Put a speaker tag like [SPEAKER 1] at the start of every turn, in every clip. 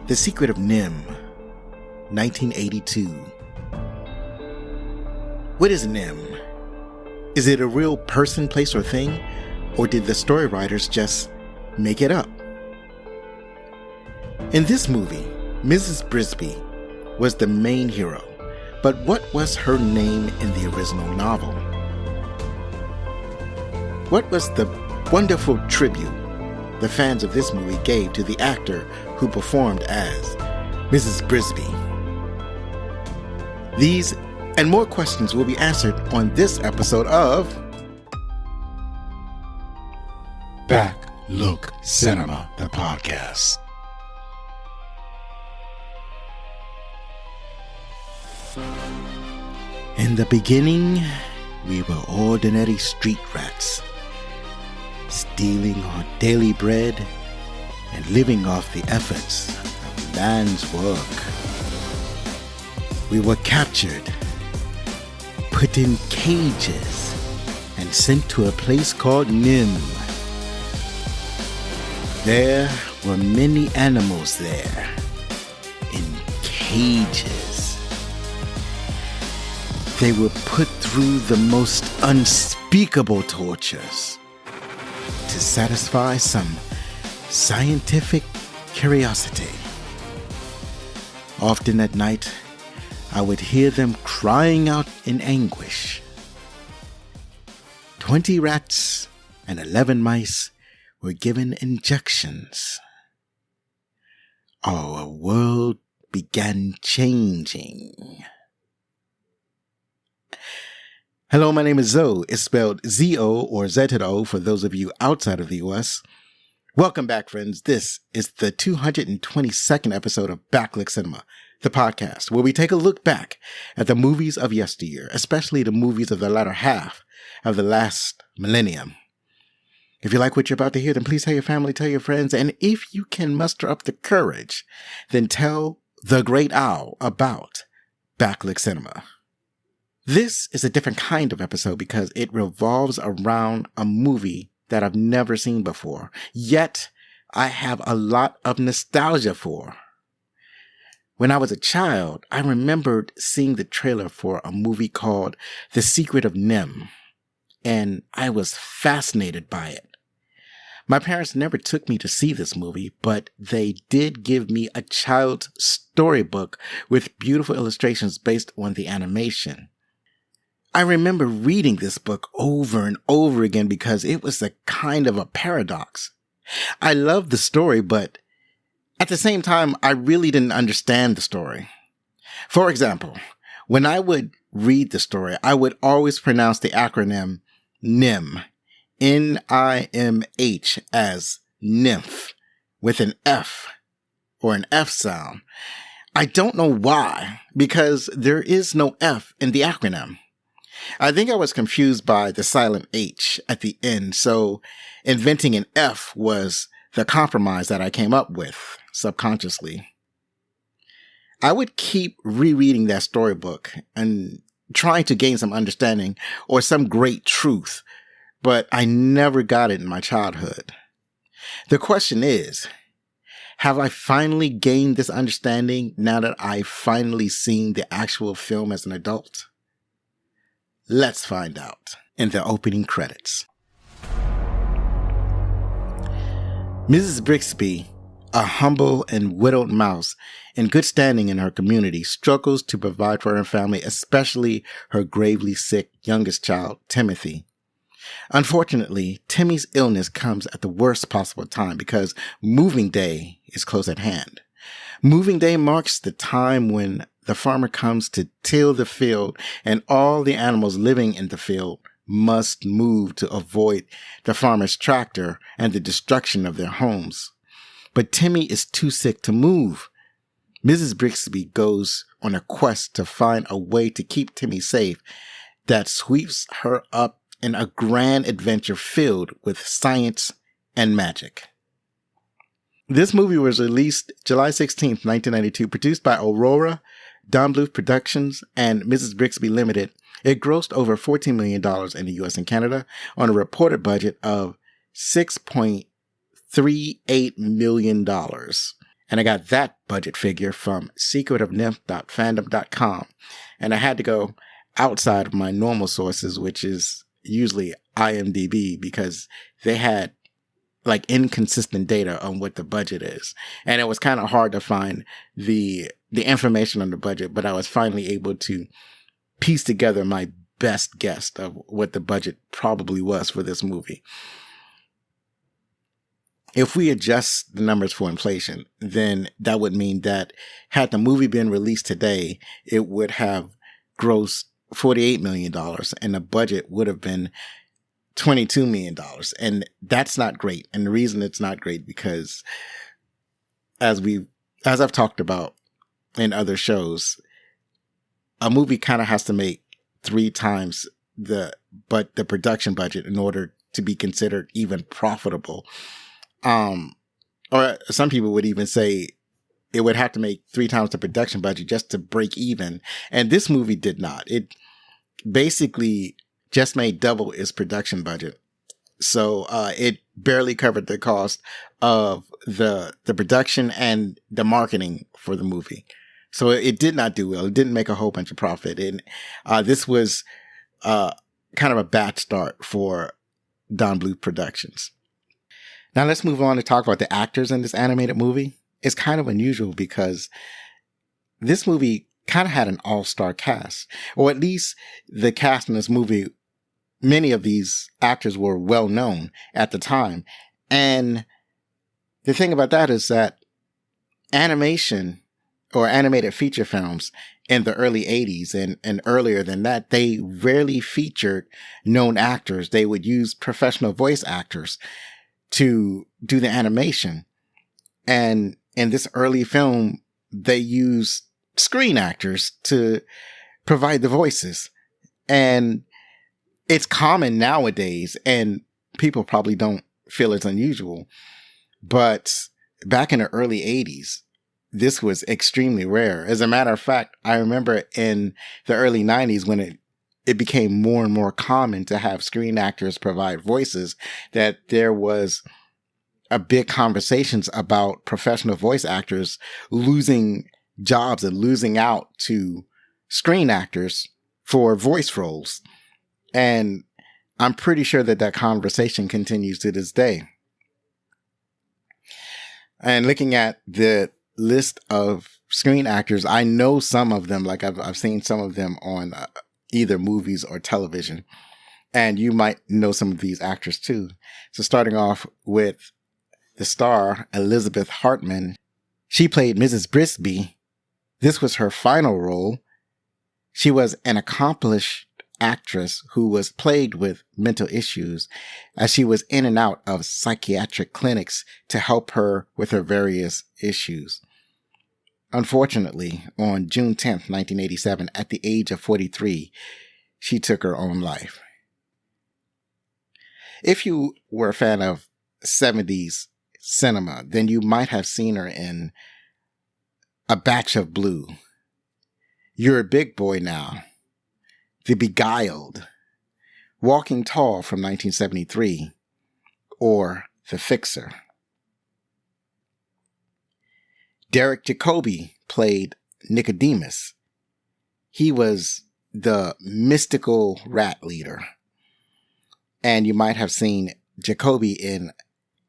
[SPEAKER 1] The Secret of NIMH, 1982. What is NIMH? Is it a real person, place, or thing? Or did the story writers just make it up? In this movie, Mrs. Brisby was the main hero, but what was her name in the original novel? What was the wonderful tribute the fans of this movie gave to the actor who performed as Mrs. Brisby? These and more questions will be answered on this episode of
[SPEAKER 2] Back Look Cinema, the podcast.
[SPEAKER 1] In the beginning, we were ordinary street rats, stealing our daily bread and living off the efforts of man's work. We were captured, put in cages, and sent to a place called NIMH. There were many animals there, in cages. They were put through the most unspeakable tortures to satisfy some scientific curiosity. Often at night, I would hear them crying out in anguish. 20 rats and 11 mice were given injections. Our world began changing. Hello, my name is Zoe. It's spelled Z-O or Z-O for those of you outside of the U.S. Welcome back, friends. This is the 222nd episode of Back Look Cinema, the podcast, where we take a look back at the movies of yesteryear, especially the movies of the latter half of the last millennium. If you like what you're about to hear, then please tell your family, tell your friends, and if you can muster up the courage, then tell the great owl about Back Look Cinema. This is a different kind of episode because it revolves around a movie that I've never seen before, yet I have a lot of nostalgia for. When I was a child, I remembered seeing the trailer for a movie called The Secret of NIMH, and I was fascinated by it. My parents never took me to see this movie, but they did give me a child's storybook with beautiful illustrations based on the animation. I remember reading this book over and over again because it was a kind of a paradox. I loved the story, but at the same time, I really didn't understand the story. For example, when I would read the story, I would always pronounce the acronym NIMH, N-I-M-H, as nymph, with an F, or an F sound. I don't know why, because there is no F in the acronym. I think I was confused by the silent H at the end, so inventing an F was the compromise that I came up with subconsciously. I would keep rereading that storybook and trying to gain some understanding or some great truth, but I never got it in my childhood. The question is, have I finally gained this understanding now that I've finally seen the actual film as an adult? Let's find out in the opening credits. Mrs. Brisby, a humble and widowed mouse in good standing in her community, struggles to provide for her family, especially her gravely sick youngest child, Timothy. Unfortunately, Timmy's illness comes at the worst possible time because moving day is close at hand. Moving day marks the time when the farmer comes to till the field, and all the animals living in the field must move to avoid the farmer's tractor and the destruction of their homes. But Timmy is too sick to move. Mrs. Brisby goes on a quest to find a way to keep Timmy safe that sweeps her up in a grand adventure filled with science and magic. This movie was released July 16th, 1992, produced by Aurora, Don Bluth Productions, and Mrs. Brisby Limited. It grossed over $14 million in the U.S. and Canada on a reported budget of $6.38 million. And I got that budget figure from secretofnymph.fandom.com. And I had to go outside of my normal sources, which is usually IMDb, because they had like inconsistent data on what the budget is. And it was kind of hard to find the information on the budget, but I was finally able to piece together my best guess of what the budget probably was for this movie. If we adjust the numbers for inflation, then that would mean that had the movie been released today, it would have grossed $48 million and the budget would have been $22 million. And that's not great. And the reason it's not great because as I've talked about in other shows, a movie kind of has to make 3 times the production budget in order to be considered even profitable. Or some people would even say it would have to make 3 times the production budget just to break even. And this movie did not. It basically just made double its production budget. So, it barely covered the cost of the production and the marketing for the movie. So it did not do well. It didn't make a whole bunch of profit. And, this was, kind of a bad start for Don Bluth Productions. Now let's move on to talk about the actors in this animated movie. It's kind of unusual because this movie kind of had an all-star cast, or at least the cast in this movie, many of these actors were well known at the time. And the thing about that is that animation or animated feature films in the early 80s and earlier than that, they rarely featured known actors. They would use professional voice actors to do the animation. And in this early film, they used screen actors to provide the voices. And it's common nowadays, and people probably don't feel it's unusual. But back in the early 80s, this was extremely rare. As a matter of fact, I remember in the early 90s when it became more and more common to have screen actors provide voices, that there was a big conversations about professional voice actors losing jobs and losing out to screen actors for voice roles. And I'm pretty sure that conversation continues to this day. And looking at the list of screen actors, I know some of them, like I've seen some of them on either movies or television. And you might know some of these actors too. So starting off with the star, Elizabeth Hartman. She played Mrs. Brisby. This was her final role. She was an accomplished actress who was plagued with mental issues as she was in and out of psychiatric clinics to help her with her various issues. Unfortunately, on June 10th, 1987, at the age of 43, she took her own life. If you were a fan of 70s cinema, then you might have seen her in A Batch of Blue, You're a Big Boy Now, The Beguiled, Walking Tall from 1973, or The Fixer. Derek Jacobi played Nicodemus. He was the mystical rat leader. And you might have seen Jacobi in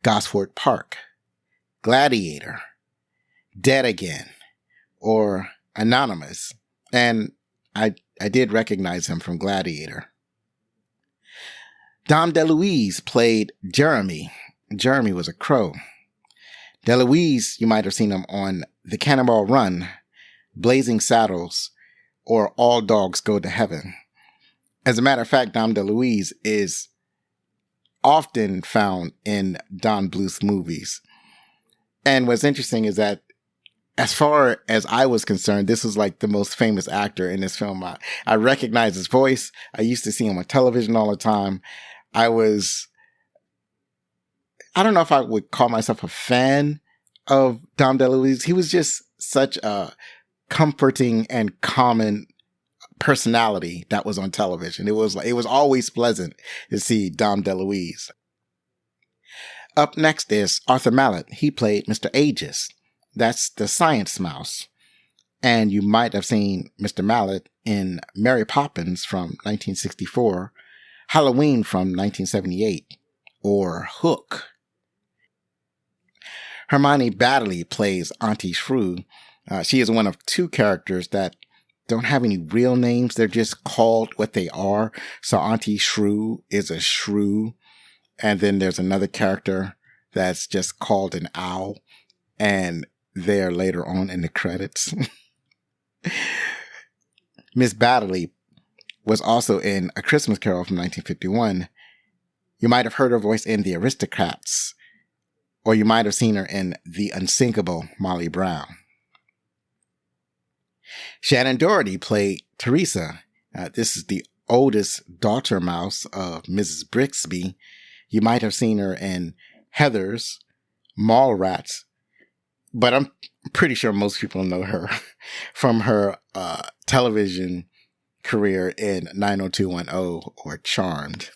[SPEAKER 1] Gosford Park, Gladiator, Dead Again, or Anonymous. And I did recognize him from Gladiator. Dom DeLuise played Jeremy. Jeremy was a crow. DeLuise, you might have seen him on The Cannonball Run, Blazing Saddles, or All Dogs Go to Heaven. As a matter of fact, Dom DeLuise is often found in Don Bluth movies. And what's interesting is that as far as I was concerned, this was like the most famous actor in this film. I recognize his voice. I used to see him on television all the time. I don't know if I would call myself a fan of Dom DeLuise. He was just such a comforting and common personality that was on television. It was always pleasant to see Dom DeLuise. Up next is Arthur Mallet. He played Mr. Aegis. That's the science mouse. And you might have seen Mr. Mallet in Mary Poppins from 1964, Halloween from 1978, or Hook. Hermione Baddeley plays Auntie Shrew. She is one of two characters that don't have any real names. They're just called what they are. So Auntie Shrew is a shrew. And then there's another character that's just called an owl. And they're later on in the credits. Miss Baddeley was also in A Christmas Carol from 1951. You might have heard her voice in The Aristocrats, or you might have seen her in The Unsinkable Molly Brown. Shannon Doherty played Teresa. This is the oldest daughter mouse of Mrs. Brixby. You might have seen her in Heathers, Mallrats, but I'm pretty sure most people know her from her television career in 90210 or Charmed.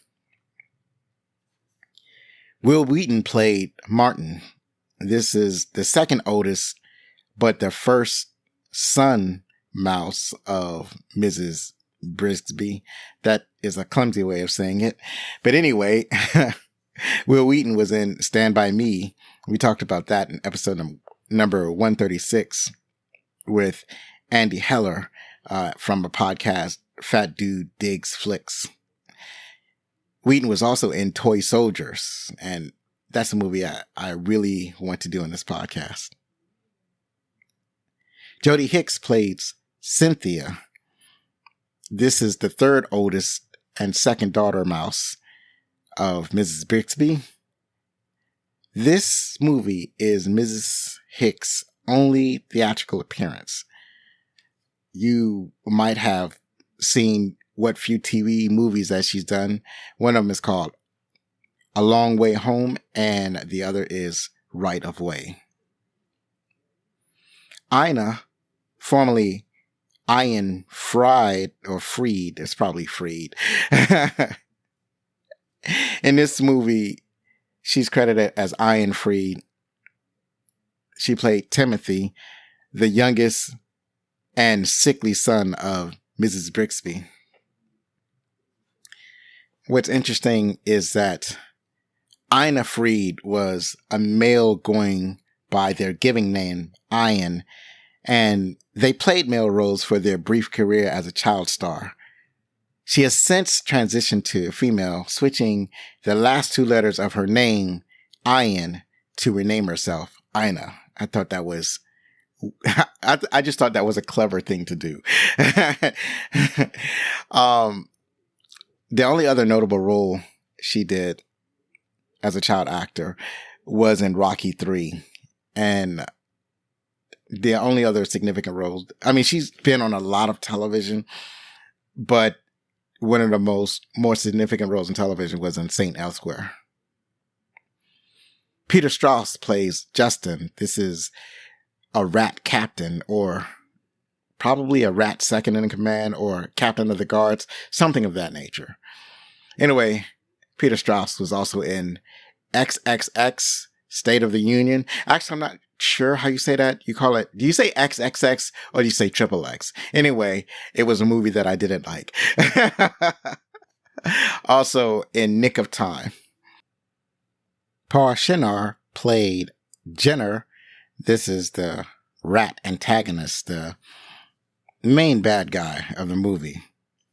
[SPEAKER 1] Will Wheaton played Martin. This is the second oldest, but the first son mouse of Mrs. Brixby. That is a clumsy way of saying it. But anyway, Will Wheaton was in Stand By Me. We talked about that in episode number 136 with Andy Heller from a podcast, Fat Dude Digs Flicks. Wheaton was also in Toy Soldiers, and that's a movie I really want to do on this podcast. Jodie Hicks plays Cynthia. This is the third oldest and second daughter mouse of Mrs. Brixby. This movie is Mrs. Hicks' only theatrical appearance. You might have seen what few TV movies that she's done. One of them is called A Long Way Home, and the other is Right of Way. Ina, formerly Ian Fried, or Freed, it's probably Freed. In this movie, she's credited as Ian Freed. She played Timothy, the youngest and sickly son of Mrs. Brixby. What's interesting is that Ina Freed was a male going by their giving name, Ian, and they played male roles for their brief career as a child star. She has since transitioned to female, switching the last two letters of her name, Ian, to rename herself Ina. I thought that was, I just thought that was a clever thing to do. The only other notable role she did as a child actor was in Rocky 3. And the only other significant roles, I mean, she's been on a lot of television, but one of the more significant roles in television was in St. Elsewhere. Peter Strauss plays Justin. This is a rat captain, or probably a rat second in command, or captain of the guards, something of that nature. Anyway, Peter Strauss was also in XXX, State of the Union. Actually, I'm not sure how you say that. You call it, do you say XXX or do you say XXX? Anyway, it was a movie that I didn't like. Also in Nick of Time. Paul Shinar played Jenner. This is the rat antagonist, the main bad guy of the movie.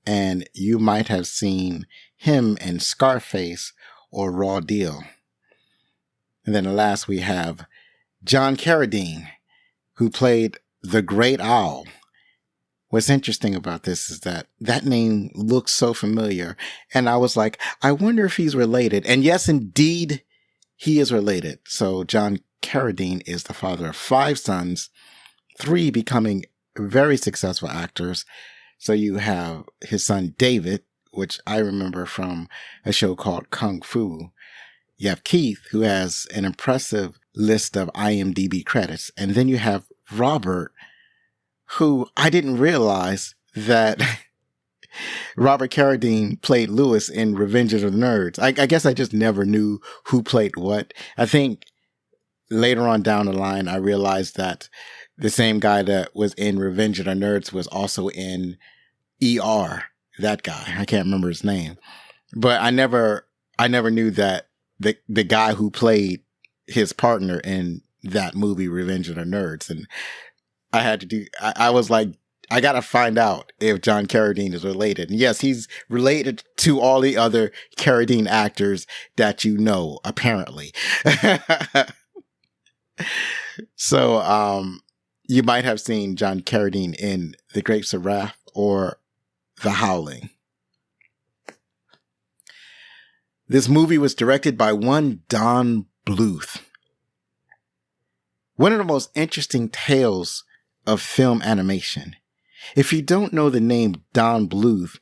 [SPEAKER 1] And you might have seen him in Scarface or Raw Deal. And then last we have John Carradine, who played the Great Owl. What's interesting about this is that name looks so familiar. And I was like, I wonder if he's related. And yes, indeed, he is related. So John Carradine is the father of 5 sons, 3 becoming very successful actors. So you have his son David, which I remember from a show called Kung Fu. You have Keith, who has an impressive list of IMDb credits. And then you have Robert, who I didn't realize that Robert Carradine played Lewis in Revenge of the Nerds. I guess I just never knew who played what. I think later on down the line, I realized that the same guy that was in Revenge of the Nerds was also in ER. That guy, I can't remember his name, but I never knew that the guy who played his partner in that movie, Revenge of the Nerds, and I was like, I gotta find out if John Carradine is related. And yes, he's related to all the other Carradine actors that you know, apparently. So, you might have seen John Carradine in The Grapes of Wrath or The Howling. This movie was directed by one Don Bluth. One of the most interesting tales of film animation. If you don't know the name Don Bluth,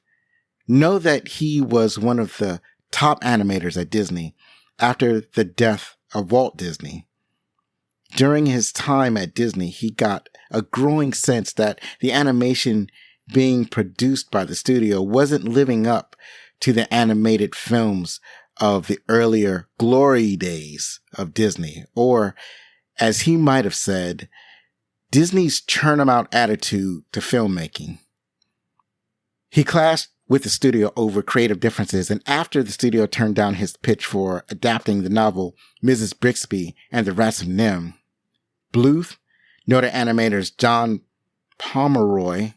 [SPEAKER 1] know that he was one of the top animators at Disney after the death of Walt Disney. During his time at Disney, he got a growing sense that the animation being produced by the studio wasn't living up to the animated films of the earlier glory days of Disney, or as he might have said, Disney's churn 'em out attitude to filmmaking. He clashed with the studio over creative differences, and after the studio turned down his pitch for adapting the novel Mrs. Brixby and the Rats of NIMH, Bluth, noted animators John Pomeroy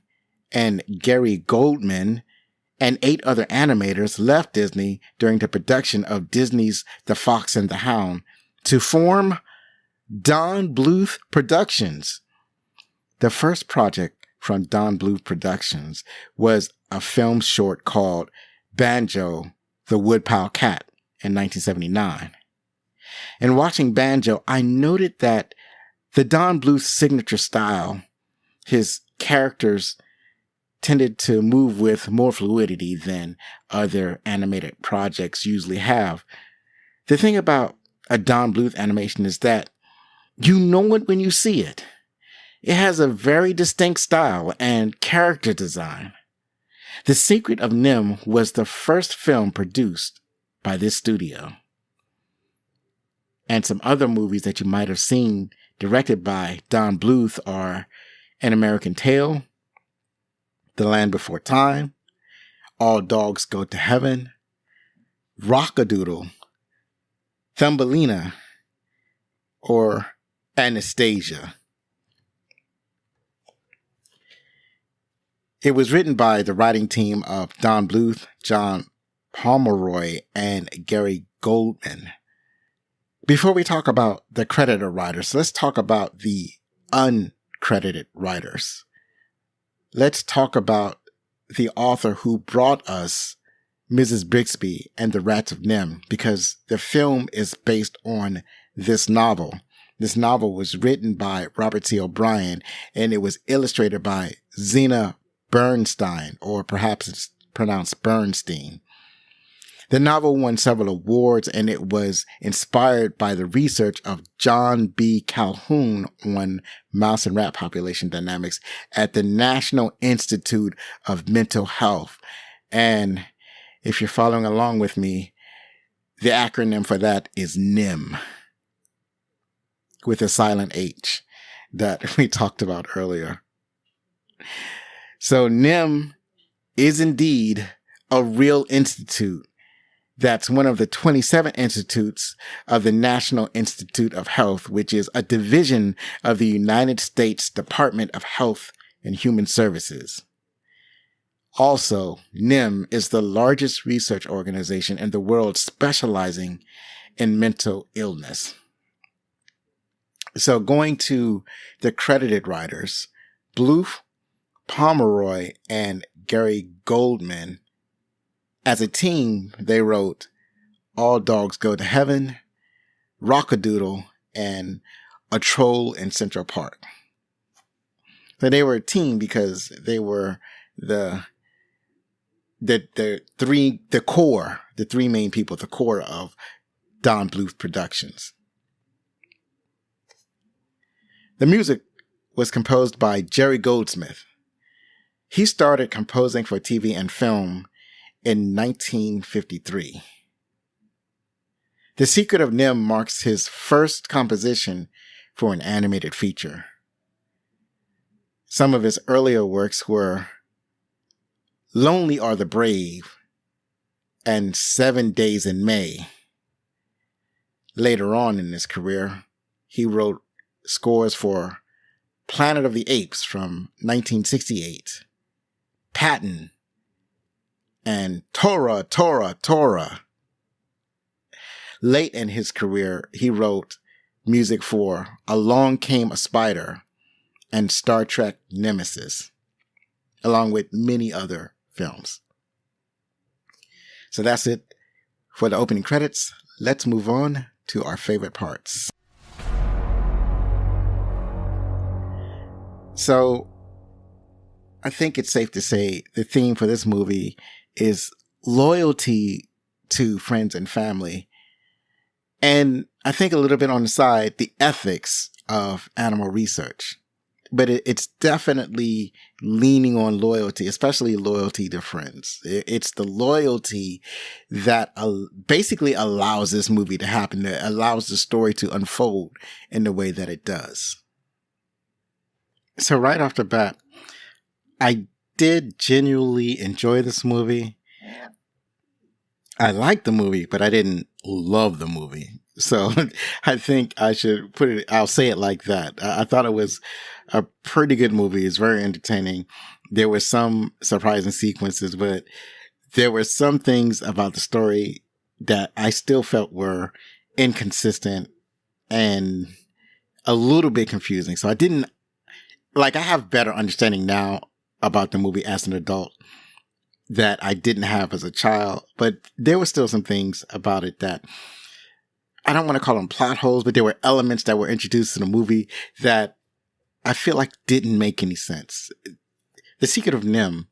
[SPEAKER 1] and Gary Goldman, and 8 other animators left Disney during the production of Disney's The Fox and the Hound to form Don Bluth Productions. The first project from Don Bluth Productions was a film short called Banjo, the Woodpile Cat in 1979. In watching Banjo, I noted that the Don Bluth signature style, his characters tended to move with more fluidity than other animated projects usually have. The thing about a Don Bluth animation is that you know it when you see it. It has a very distinct style and character design. The Secret of NIMH was the first film produced by this studio. And some other movies that you might have seen directed by Don Bluth are An American Tail, The Land Before Time, All Dogs Go to Heaven, Rockadoodle, Thumbelina, or Anastasia. It was written by the writing team of Don Bluth, John Pomeroy, and Gary Goldman. Before we talk about the credited writers, let's talk about the uncredited writers. Let's talk about the author who brought us Mrs. Brixby and the Rats of NIMH, because the film is based on this novel. This novel was written by Robert C. O'Brien, and it was illustrated by Zena Bernstein, or perhaps it's pronounced Bernstein. The novel won several awards, and it was inspired by the research of John B. Calhoun on mouse and rat population dynamics at the National Institute of Mental Health. And if you're following along with me, the acronym for that is NIMH, with a silent H that we talked about earlier. So NIMH is indeed a real institute. That's one of the 27 institutes of the National Institute of Health, which is a division of the United States Department of Health and Human Services. Also, NIMH is the largest research organization in the world specializing in mental illness. So going to the credited writers, Bluth, Pomeroy, and Gary Goldman, as a team, they wrote All Dogs Go to Heaven, Rockadoodle, and A Troll in Central Park. So they were a team because they were the three main people, the core of Don Bluth Productions. The music was composed by Jerry Goldsmith. He started composing for TV and film in 1953. The Secret of NIMH marks his first composition for an animated feature. Some of his earlier works were Lonely Are the Brave and 7 Days in May. Later on in his career, he wrote scores for Planet of the Apes from 1968, Patton, and Tora, Tora, Tora. Late in his career, he wrote music for Along Came a Spider and Star Trek Nemesis, along with many other films. So that's it for the opening credits. Let's move on to our favorite parts. So I think it's safe to say the theme for this movie is loyalty to friends and family. And I think a little bit on the side, the ethics of animal research. But it's definitely leaning on loyalty, especially loyalty to friends. It's the loyalty that basically allows this movie to happen, that allows the story to unfold in the way that it does. So right off the bat, I did genuinely enjoy this movie. I liked the movie, but I didn't love the movie. So I think I should I'll say it like that. I thought it was a pretty good movie. It's very entertaining. There were some surprising sequences, but there were some things about the story that I still felt were inconsistent and a little bit confusing. So I have better understanding now about the movie as an adult that I didn't have as a child, but there were still some things about it that I don't want to call them plot holes, but there were elements that were introduced in the movie that I feel like didn't make any sense. The Secret of NIMH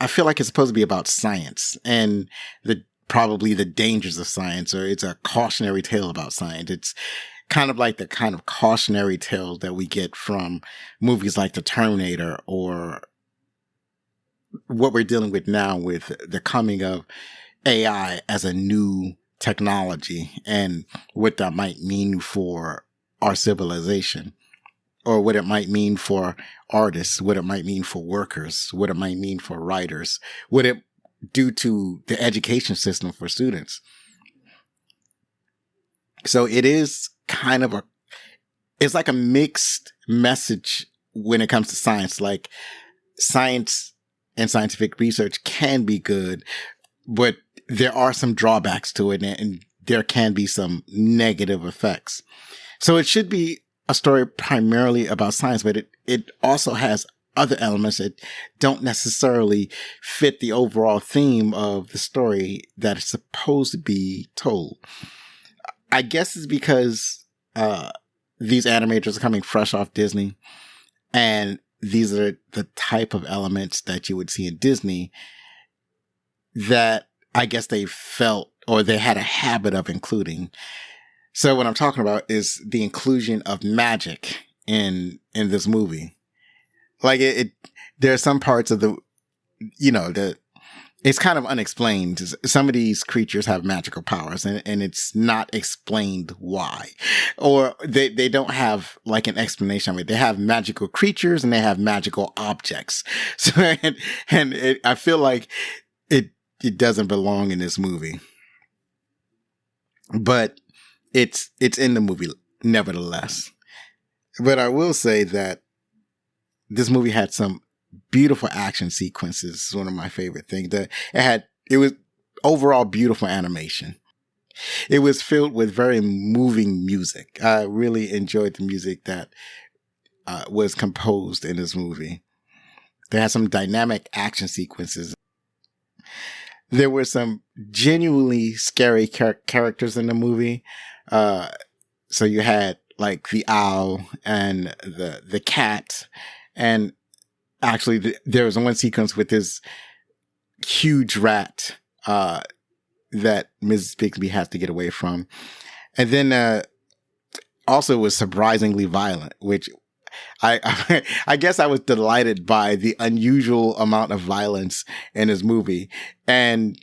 [SPEAKER 1] I feel like it's supposed to be about science and probably the dangers of science, or it's a cautionary tale about science. It's kind of like the kind of cautionary tale that we get from movies like The Terminator, or what we're dealing with now with the coming of AI as a new technology and what that might mean for our civilization, or what it might mean for artists, what it might mean for workers, what it might mean for writers, what it do to the education system for students. So it is it's like a mixed message when it comes to science. Like, science and scientific research can be good, but there are some drawbacks to it, and there can be some negative effects. So it should be a story primarily about science, but it also has other elements that don't necessarily fit the overall theme of the story that is supposed to be told. I guess it's because these animators are coming fresh off Disney, and these are the type of elements that you would see in Disney that I guess they felt, or they had a habit of including. So what I'm talking about is the inclusion of magic in this movie. Like there are some parts of it's kind of unexplained. Some of these creatures have magical powers, and it's not explained why, or they don't have like an explanation of it. They have magical creatures and they have magical objects. So, I feel like it doesn't belong in this movie, but it's in the movie nevertheless. But I will say that this movie had some beautiful action sequences. It's one of my favorite things. It was overall beautiful animation. It was filled with very moving music. I really enjoyed the music that was composed in this movie. They had some dynamic action sequences. There were some genuinely scary characters in the movie. So you had like the owl and the cat, and actually there was one sequence with this huge rat that Mrs. Bixby has to get away from. And then also it was surprisingly violent, which I guess I was delighted by the unusual amount of violence in this movie. And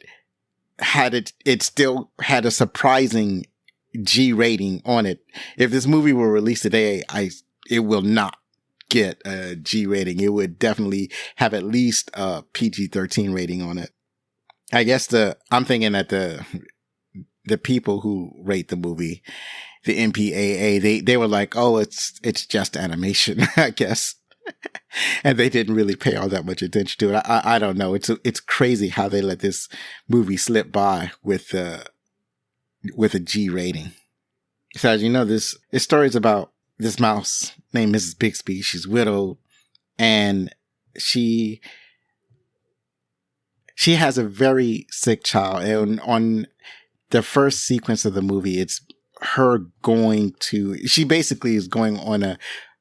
[SPEAKER 1] it still had a surprising G rating on it. If this movie were released today, it will not get a G rating. It would definitely have at least a PG-13 rating on it. I guess I'm thinking that the people who rate the movie, the MPAA, they were like, oh, it's just animation, I guess. And they didn't really pay all that much attention to it. I don't know. It's crazy how they let this movie slip by with a G rating. So as you know, this story is about this mouse named Mrs. Bixby. She's widowed, and she has a very sick child. And on the first sequence of the movie, it's her she basically is going on a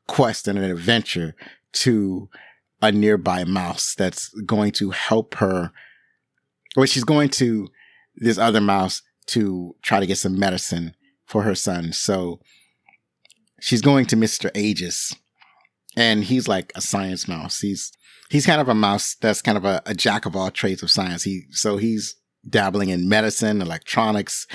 [SPEAKER 1] quest and an adventure to a nearby mouse that's going to help her. Well, she's going to this other mouse to try to get some medicine for her son. So she's going to Mr. Aegis, and he's like a science mouse. He's kind of a mouse that's kind of a jack of all trades of science. He's dabbling in medicine, electronics.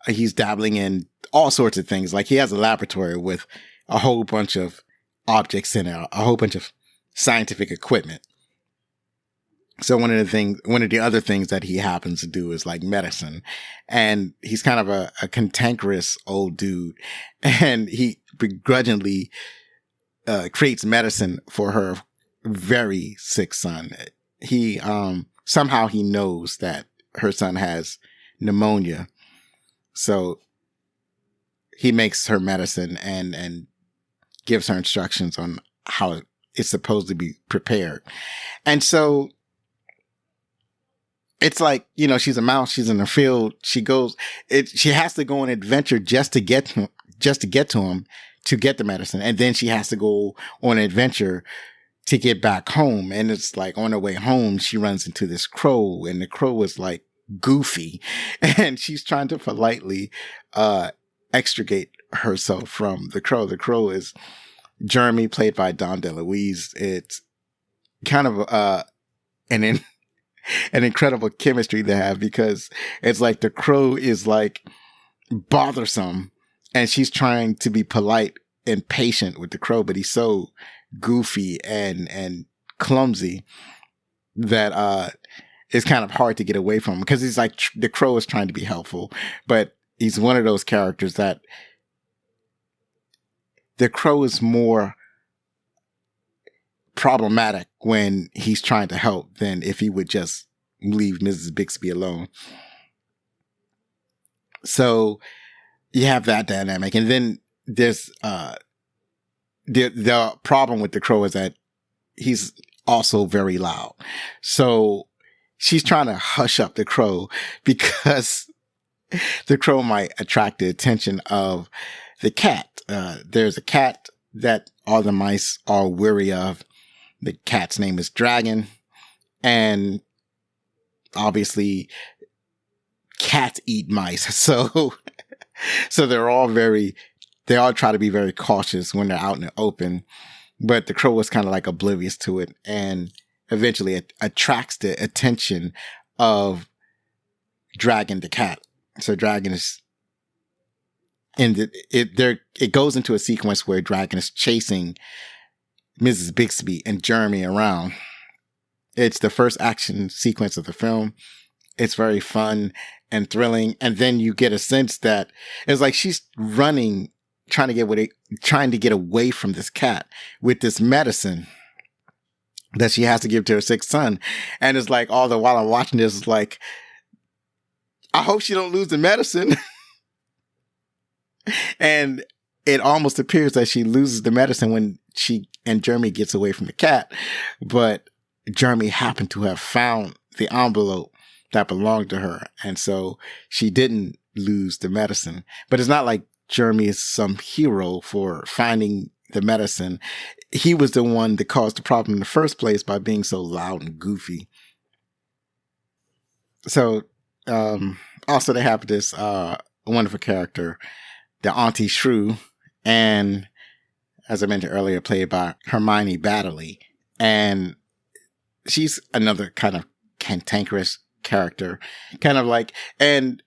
[SPEAKER 1] He's dabbling in all sorts of things. Like he has a laboratory with a whole bunch of objects in it, a whole bunch of scientific equipment. So one of the other things that he happens to do is like medicine, and he's kind of a cantankerous old dude, and he begrudgingly creates medicine for her very sick son. He somehow he knows that her son has pneumonia, so he makes her medicine and gives her instructions on how it's supposed to be prepared. And so it's like, she's a mouse, she's in the field, she has to go on an adventure just to get to him, to get the medicine. And then she has to go on an adventure to get back home. And it's like on her way home, she runs into this crow, and the crow is like goofy, and she's trying to politely, extricate herself from the crow. The crow is Jeremy, played by Don DeLuise. It's kind of, an incredible chemistry they have, because it's like the crow is like bothersome, and she's trying to be polite and patient with the crow, but he's so goofy and clumsy that it's kind of hard to get away from him, because he's like the crow is trying to be helpful, but he's one of those characters that the crow is more problematic when he's trying to help than if he would just leave Mrs. Bixby alone. So you have that dynamic. And then there's the problem with the crow is that he's also very loud. So she's trying to hush up the crow, because the crow might attract the attention of the cat. There's a cat that all the mice are weary of. The cat's name is Dragon, and obviously cats eat mice. So they all try to be very cautious when they're out in the open, but the crow was kind of like oblivious to it, and eventually it attracts the attention of Dragon the cat. So Dragon is it goes into a sequence where Dragon is chasing Mrs. Bixby and Jeremy around. It's the first action sequence of the film. It's very fun and thrilling. And then you get a sense that it's like she's running, trying to get away from this cat with this medicine that she has to give to her sick son. And it's like, all the while I'm watching this, it's like, I hope she don't lose the medicine. And it almost appears that she loses the medicine when she and Jeremy gets away from the cat. But Jeremy happened to have found the envelope that belonged to her. And so she didn't lose the medicine. But it's not like Jeremy is some hero for finding the medicine. He was the one that caused the problem in the first place by being so loud and goofy. So, also they have this, wonderful character, the Auntie Shrew, and as I mentioned earlier, played by Hermione Baddeley. And she's another kind of cantankerous character, kind of like, and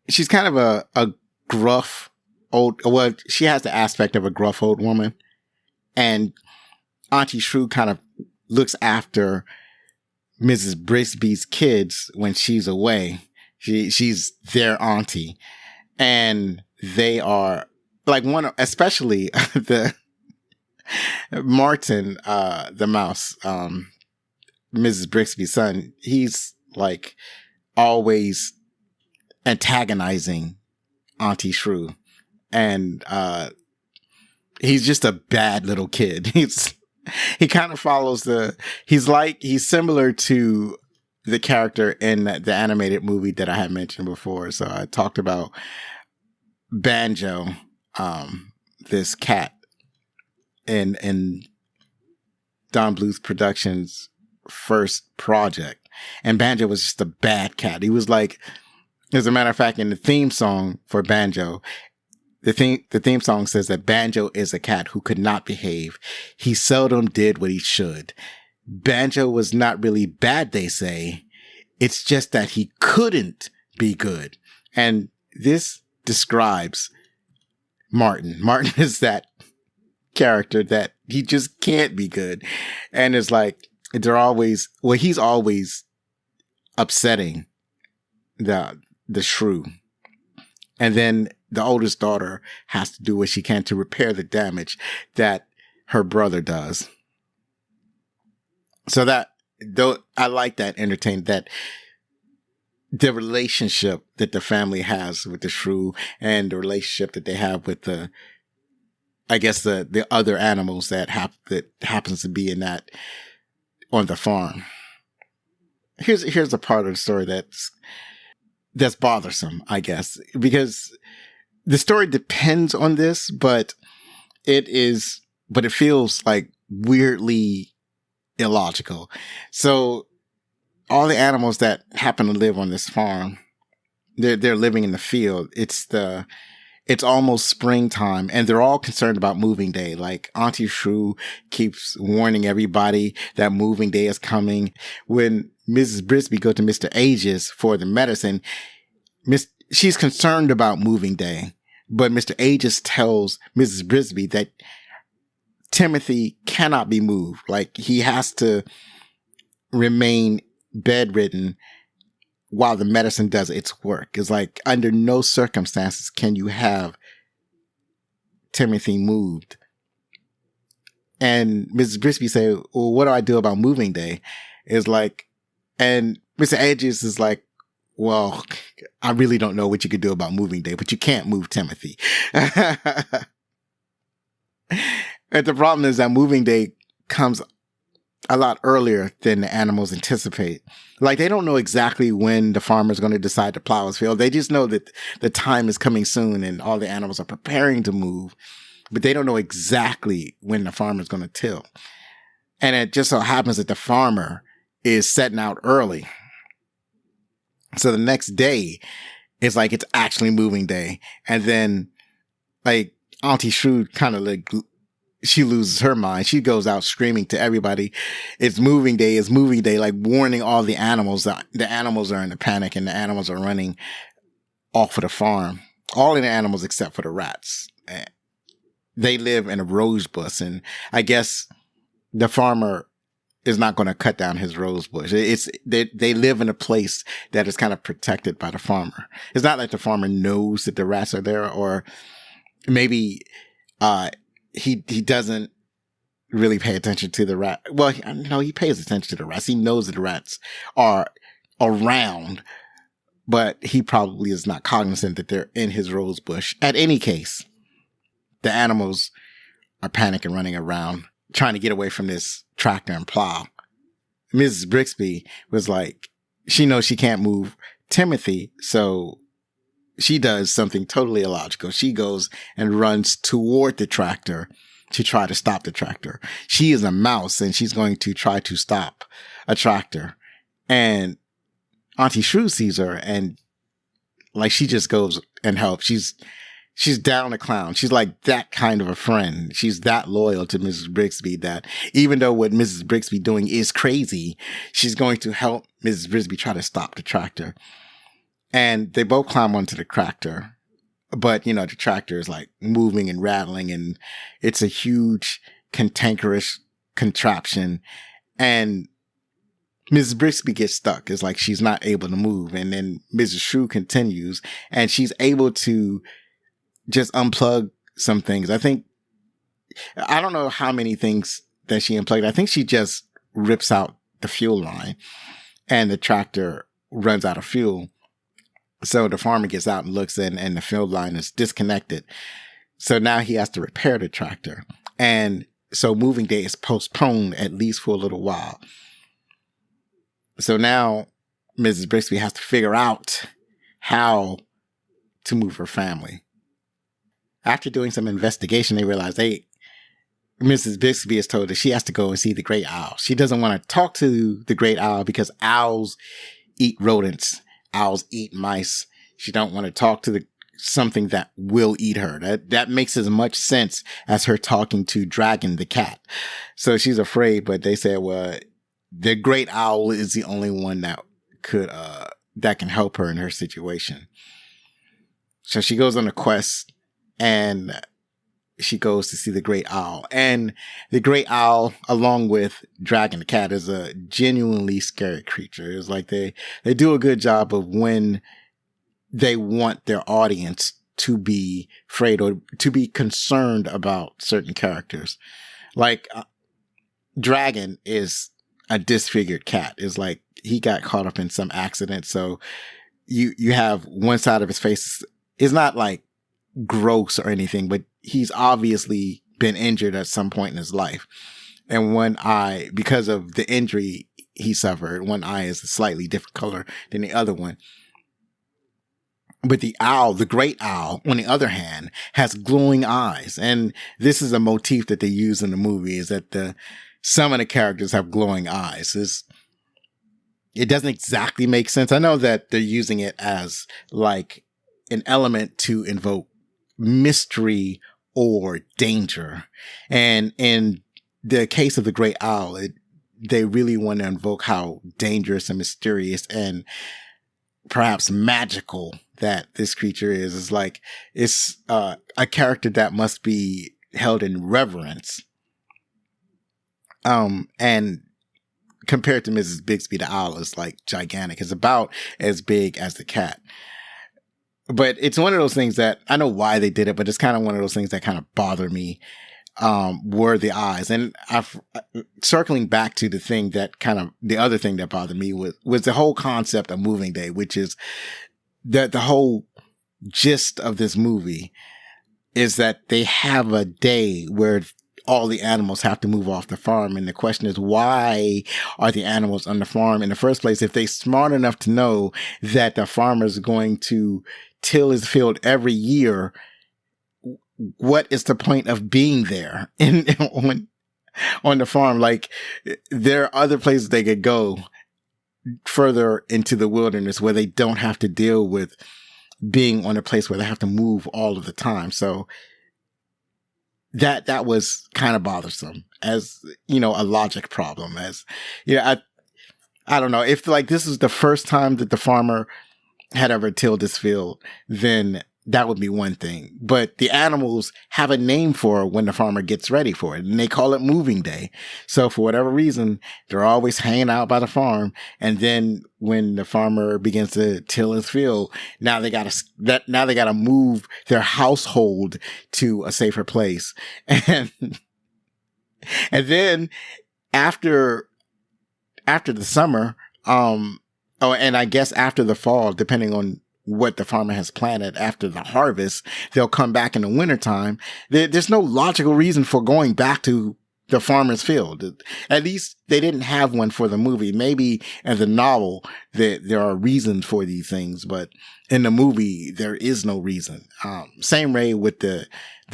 [SPEAKER 1] she's kind of a gruff old, well, she has the aspect of a gruff old woman, and Auntie Shrew kind of looks after Mrs. Brisby's kids when she's away. She's their auntie, and they are like one, especially the Martin, the mouse, Mrs. Bixby's son. He's like always antagonizing Auntie Shrew, and he's just a bad little kid. He kind of follows he's similar to the character in the animated movie that I had mentioned before. So I talked about Banjo, this cat in Don Bluth Productions' first project. And Banjo was just a bad cat. He was like, as a matter of fact, in the theme song for Banjo, the theme song says that Banjo is a cat who could not behave. He seldom did what he should. Banjo was not really bad, they say. It's just that he couldn't be good. And this describes Martin. Martin is that character that he just can't be good. And it's like, he's always upsetting the shrew. And then the oldest daughter has to do what she can to repair the damage that her brother does. So that, though, I like that that the relationship that the family has with the shrew and the relationship that they have with the other animals that happens to be on the farm. Here's a part of the story that's bothersome, I guess, because the story depends on this, but it feels like weirdly illogical. So all the animals that happen to live on this farm, they're living in the field. It's almost springtime, and they're all concerned about moving day. Like Auntie Shrew keeps warning everybody that moving day is coming. When Mrs. Brisby goes to Mr. Aegis for the medicine, she's concerned about moving day, but Mr. Aegis tells Mrs. Brisby that Timothy cannot be moved. Like, he has to remain bedridden while the medicine does its work. It's like, under no circumstances can you have Timothy moved. And Mrs. Brisby said, well, what do I do about moving day? It's like, and Mr. Aegis is like, well, I really don't know what you could do about moving day, but you can't move Timothy. And the problem is that moving day comes a lot earlier than the animals anticipate. Like, they don't know exactly when the farmer's going to decide to plow his field. They just know that the time is coming soon and all the animals are preparing to move, but they don't know exactly when the farmer's going to till. And it just so happens that the farmer is setting out early. So the next day, it's like it's actually moving day. And then, like, Auntie Shrew kind of like, she loses her mind. She goes out screaming to everybody, it's moving day, like warning all the animals. The animals are in a panic and the animals are running off of the farm. All of the animals except for the rats. They live in a rose bush, and I guess the farmer is not going to cut down his rose bush. They live in a place that is kind of protected by the farmer. It's not like the farmer knows that the rats are there, or maybe he doesn't really pay attention to the rat. Well, no, he pays attention to the rats. He knows that the rats are around, but he probably is not cognizant that they're in his rose bush. At any case, the animals are panicking, running around, trying to get away from this tractor and plow. Mrs. Brixby was like, she knows she can't move Timothy, so she does something totally illogical. She goes and runs toward the tractor to try to stop the tractor. She is a mouse, and she's going to try to stop a tractor. And Auntie Shrew sees her, and like, she just goes and helps. she's down to clown. She's like that kind of a friend. She's that loyal to Mrs. Brixby that even though what Mrs. Brixby doing is crazy, she's going to help Mrs. Brixby try to stop the tractor. And they both climb onto the tractor. But, the tractor is like moving and rattling, and it's a huge cantankerous contraption. And Mrs. Brixby gets stuck. It's like she's not able to move. And then Mrs. Shrew continues, and she's able to just unplug some things. I don't know how many things that she unplugged. I think she just rips out the fuel line, and the tractor runs out of fuel. So the farmer gets out and looks in, and the fuel line is disconnected. So now he has to repair the tractor. And so moving day is postponed at least for a little while. So now Mrs. Brixby has to figure out how to move her family. After doing some investigation, they realize Mrs. Brixby is told that she has to go and see the great owl. She doesn't want to talk to the great owl because owls eat rodents. Owls eat mice. She don't want to talk to something that will eat her. That makes as much sense as her talking to Dragon the cat. So she's afraid, but they said, well, the great owl is the only one that can help her in her situation. So she goes on a quest, and she goes to see the great owl. And the great owl, along with Dragon the cat, is a genuinely scary creature. It's like they do a good job of when they want their audience to be afraid or to be concerned about certain characters. Like Dragon is a disfigured cat. It's like he got caught up in some accident. So you have one side of his face is not like gross or anything, but he's obviously been injured at some point in his life. And one eye, because of the injury he suffered, one eye is a slightly different color than the other one. But the owl, the great owl, on the other hand, has glowing eyes. And this is a motif that they use in the movie, is that some of the characters have glowing eyes. It doesn't exactly make sense. I know that they're using it as like an element to invoke mystery or danger. And in the case of the great owl, they really want to invoke how dangerous and mysterious and perhaps magical that this creature is. It's like, it's a character that must be held in reverence. And compared to Mrs. Bixby, the owl is like gigantic. It's about as big as the cat. But it's one of those things that I know why they did it, but it's kind of one of those things that kind of bother me, were the eyes. And circling back to the other thing that bothered me was the whole concept of moving day, which is that the whole gist of this movie is that they have a day where all the animals have to move off the farm. And the question is, why are the animals on the farm in the first place? If they're smart enough to know that the farmer is going to till his field every year, what is the point of being there on the farm? Like, there are other places they could go further into the wilderness where they don't have to deal with being on a place where they have to move all of the time. So that was kind of bothersome, as, a logic problem. I don't know if like this is the first time that the farmer had ever tilled this field, then that would be one thing. But the animals have a name for when the farmer gets ready for it, and they call it moving day. So for whatever reason, they're always hanging out by the farm. And then when the farmer begins to till his field, now they gotta move their household to a safer place. And then after the summer, and I guess after the fall, depending on what the farmer has planted after the harvest, they'll come back in the wintertime. There's no logical reason for going back to the farmer's field. At least they didn't have one for the movie. Maybe in the novel there are reasons for these things, but in the movie there is no reason. Same way with the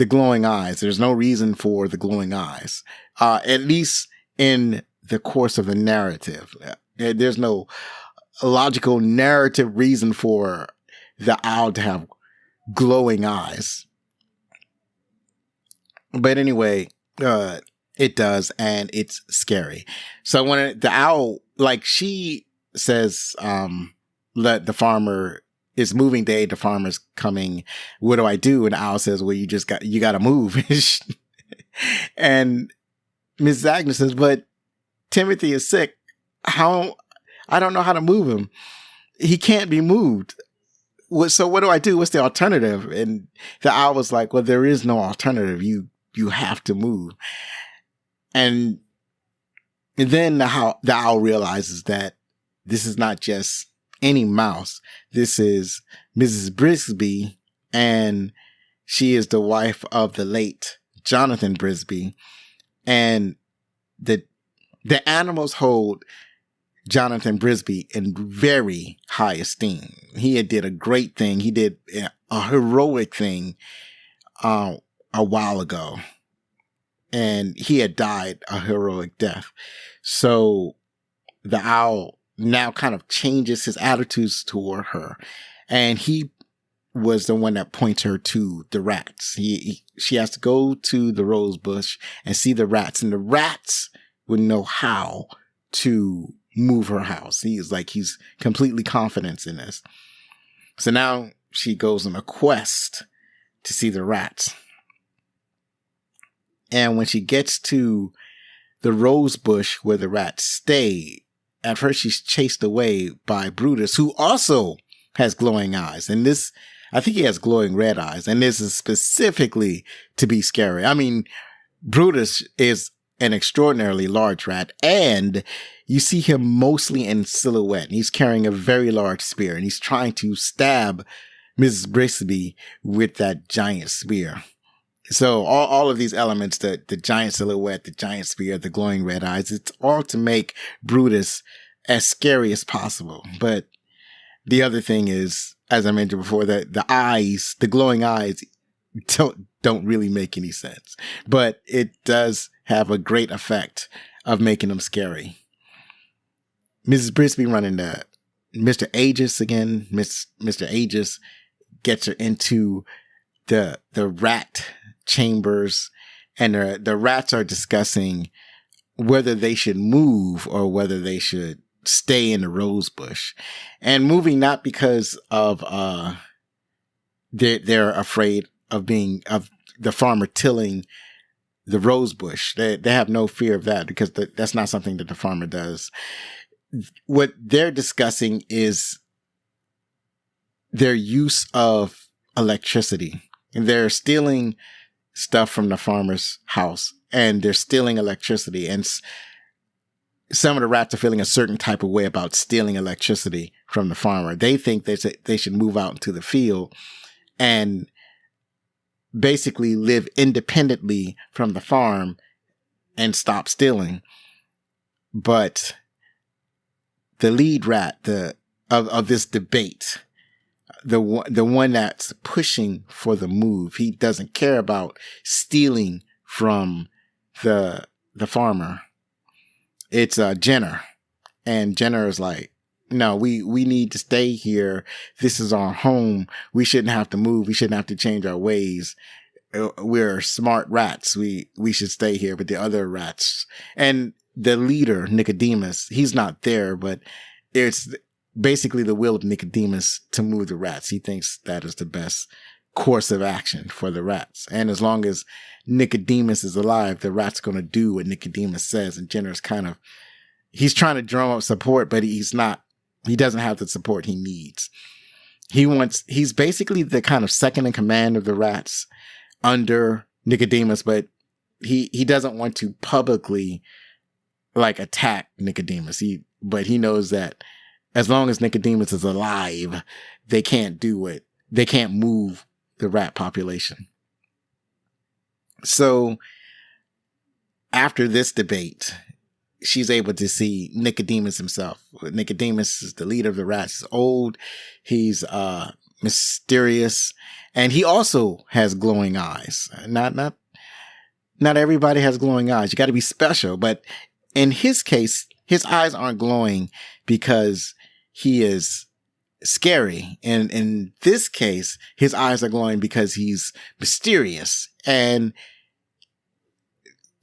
[SPEAKER 1] glowing eyes. There's no reason for the glowing eyes. At least in the course of the narrative. There's no logical narrative reason for the owl to have glowing eyes. But anyway, it does, and it's scary. So when the owl, like she says, let the farmer, it's moving day, the farmer's coming. What do I do? And the owl says, well, you got to move. And Mrs. Agnes says, but Timothy is sick. I don't know how to move him. He can't be moved. So what do I do? What's the alternative? And the owl was like, well, there is no alternative. You have to move. And then the owl realizes that this is not just any mouse. This is Mrs. Brisby, and she is the wife of the late Jonathan Brisby. And the animals hold Jonathan Brisby in very high esteem. He did a great thing. He did a heroic thing a while ago, and he had died a heroic death. So the owl now kind of changes his attitudes toward her, and he was the one that points her to the rats. She has to go to the rose bush and see the rats, and the rats would know how to move her house. He's completely confident in this. So now she goes on a quest to see the rats. And when she gets to the rose bush where the rats stay, at first she's chased away by Brutus, who also has glowing eyes. And this, I think he has glowing red eyes. And this is specifically to be scary. I mean, Brutus is an extraordinarily large rat, and you see him mostly in silhouette. He's carrying a very large spear, and he's trying to stab Mrs. Brisby with that giant spear. So all of these elements, the giant silhouette, the giant spear, the glowing red eyes, it's all to make Brutus as scary as possible. But the other thing is, as I mentioned before, that the eyes, the glowing eyes, don't really make any sense. But it does have a great effect of making them scary. Mrs. Brisby running to Mr. Aegis again. Mr. Aegis gets her into the rat chambers, and the rats are discussing whether they should move or whether they should stay in the rose bush. And moving not because of they're afraid of the farmer tilling the rose bush. They have no fear of that, because that's not something that the farmer does. What they're discussing is their use of electricity, and they're stealing stuff from the farmer's house, and they're stealing electricity. And some of the rats are feeling a certain type of way about stealing electricity from the farmer. They think they should move out into the field and basically live independently from the farm and stop stealing. But the lead rat of this debate, the one that's pushing for the move, he doesn't care about stealing from the farmer. It's Jenner, and Jenner is like, no, we need to stay here. This is our home. We shouldn't have to move. We shouldn't have to change our ways. We're smart rats. We should stay here. But the other rats, and the leader, Nicodemus, he's not there, but it's basically the will of Nicodemus to move the rats. He thinks that is the best course of action for the rats. And as long as Nicodemus is alive, the rat's going to do what Nicodemus says. And Jenner's he's trying to drum up support, but he doesn't have the support he needs. He's basically the kind of second in command of the rats under Nicodemus, but he doesn't want to publicly attack Nicodemus. But he knows that as long as Nicodemus is alive, they can't move the rat population. So after this debate, she's able to see Nicodemus himself. Nicodemus is the leader of the rats. He's old. He's mysterious, and he also has glowing eyes. Not everybody has glowing eyes. You got to be special. But in his case, his eyes aren't glowing because he is scary. And in this case, his eyes are glowing because he's mysterious. And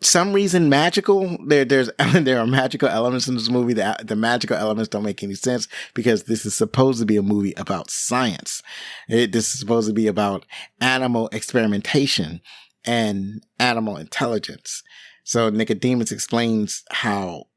[SPEAKER 1] some reason magical. There are magical elements in this movie. The magical elements don't make any sense because this is supposed to be a movie about science. This is supposed to be about animal experimentation and animal intelligence. So Nicodemus explains how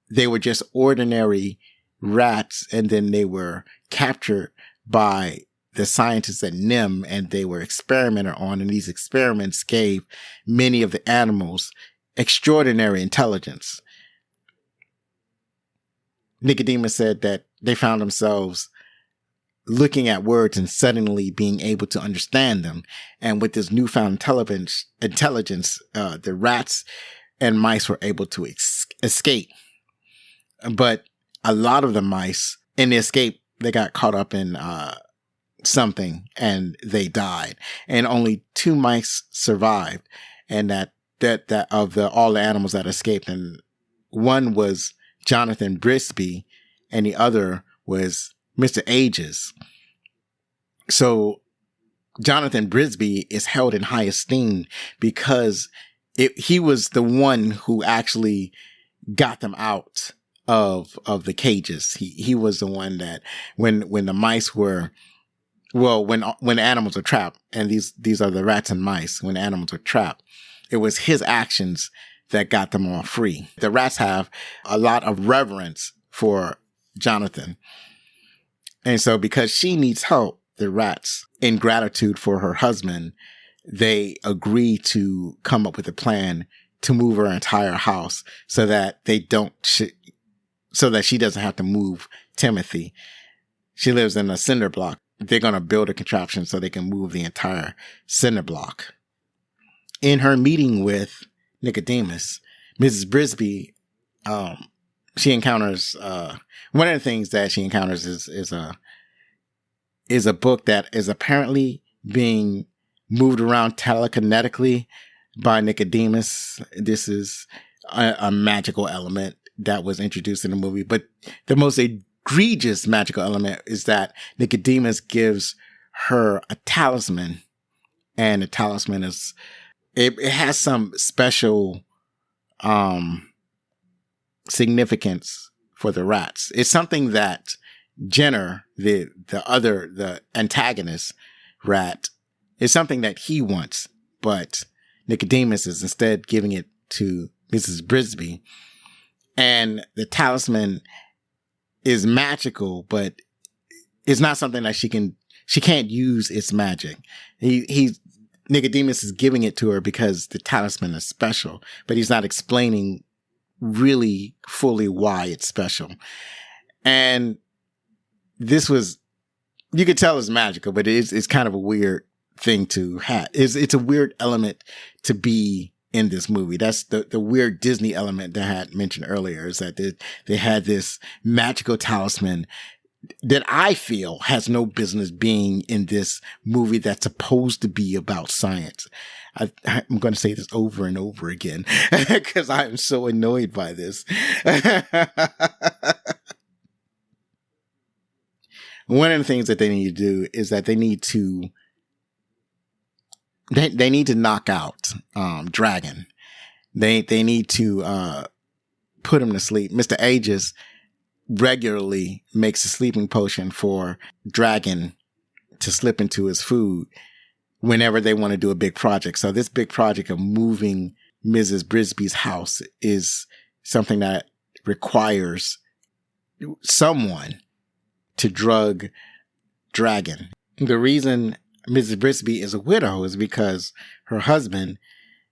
[SPEAKER 1] they were just ordinary rats, and then they were captured by the scientists at NIMH, and they were experimented on, and these experiments gave many of the animals extraordinary intelligence. Nicodemus said that they found themselves looking at words and suddenly being able to understand them. And with this newfound intelligence, the rats and mice were able to escape. But a lot of the mice in the escape, they got caught up in something and they died. And only 2 mice survived. And that of all the animals that escaped, and one was Jonathan Brisby and the other was Mr. Ages. So Jonathan Brisby is held in high esteem because he was the one who actually got them out of the cages. He was the one that when the mice were, well, when animals are trapped, and these are the rats and mice, when animals are trapped, it was his actions that got them all free. The rats have a lot of reverence for Jonathan. And so because she needs help, the rats, in gratitude for her husband, they agree to come up with a plan to move her entire house so that so that she doesn't have to move Timothy. She lives in a cinder block. They're going to build a contraption so they can move the entire cinder block. In her meeting with Nicodemus, Mrs. Brisby, she encounters, one of the things that she encounters is a book that is apparently being moved around telekinetically by Nicodemus. This is a magical element that was introduced in the movie. But the most egregious magical element is that Nicodemus gives her a talisman, and the talisman is, it has some special significance for the rats. It's something that Jenner, the antagonist rat, is something that he wants, but Nicodemus is instead giving it to Mrs. Brisby. And the talisman is magical, but it's not something that she can't use its magic. Nicodemus is giving it to her because the talisman is special, but he's not explaining really fully why it's special. And this was, you could tell it's magical, but it's kind of a weird thing to have. It's a weird element to be in this movie. That's the weird Disney element that I had mentioned earlier, is that they had this magical talisman that I feel has no business being in this movie that's supposed to be about science. I'm going to say this over and over again because I am so annoyed by this. One of the things that they need to do is that they need to knock out Dragon. They need to put him to sleep. Mr. Aegis regularly makes a sleeping potion for Dragon to slip into his food whenever they want to do a big project. So this big project of moving Mrs. Brisby's house is something that requires someone to drug Dragon. The reason Mrs. Brisby is a widow is because her husband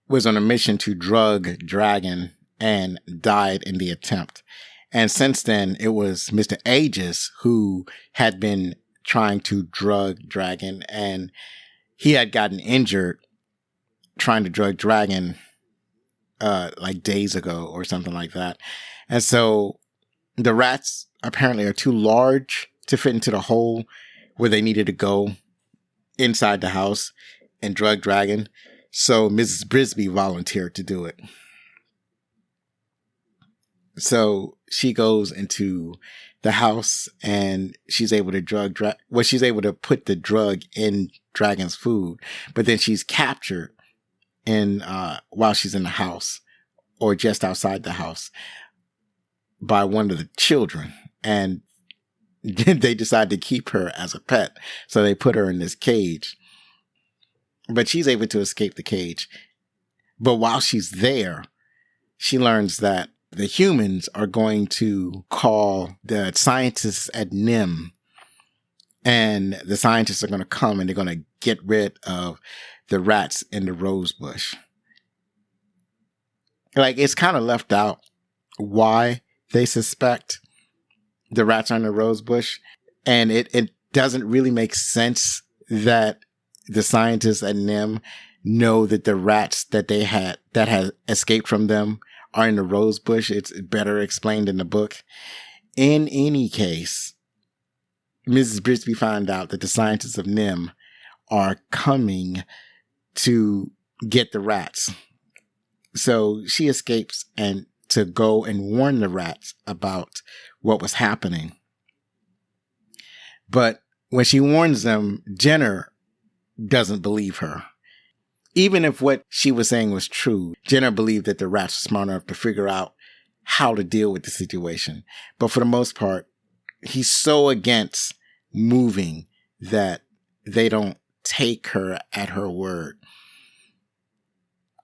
[SPEAKER 1] was on a mission to drug Dragon and died in the attempt. And since then, it was Mr. Aegis who had been trying to drug Dragon, and he had gotten injured trying to drug Dragon like days ago or something like that. And so the rats apparently are too large to fit into the hole where they needed to go inside the house and drug Dragon. So Mrs. Brisby volunteered to do it. So she goes into the house and she's able to she's able to put the drug in Dragon's food, but then she's captured while she's in the house or just outside the house by one of the children. And they decide to keep her as a pet. So they put her in this cage. But she's able to escape the cage. But while she's there, she learns that the humans are going to call the scientists at NIMH. And the scientists are going to come and they're going to get rid of the rats in the rose bush. Like, it's kind of left out why they suspect the rats are in the rose bush. And it doesn't really make sense that the scientists at NIMH know that the rats that had escaped from them are in the rose bush. It's better explained in the book. In any case, Mrs. Bixby found out that the scientists of NIMH are coming to get the rats. So she escapes and to go and warn the rats about what was happening. But when she warns them, Jenner doesn't believe her. Even if what she was saying was true, Jenner believed that the rats were smart enough to figure out how to deal with the situation. But for the most part, he's so against moving that they don't take her at her word.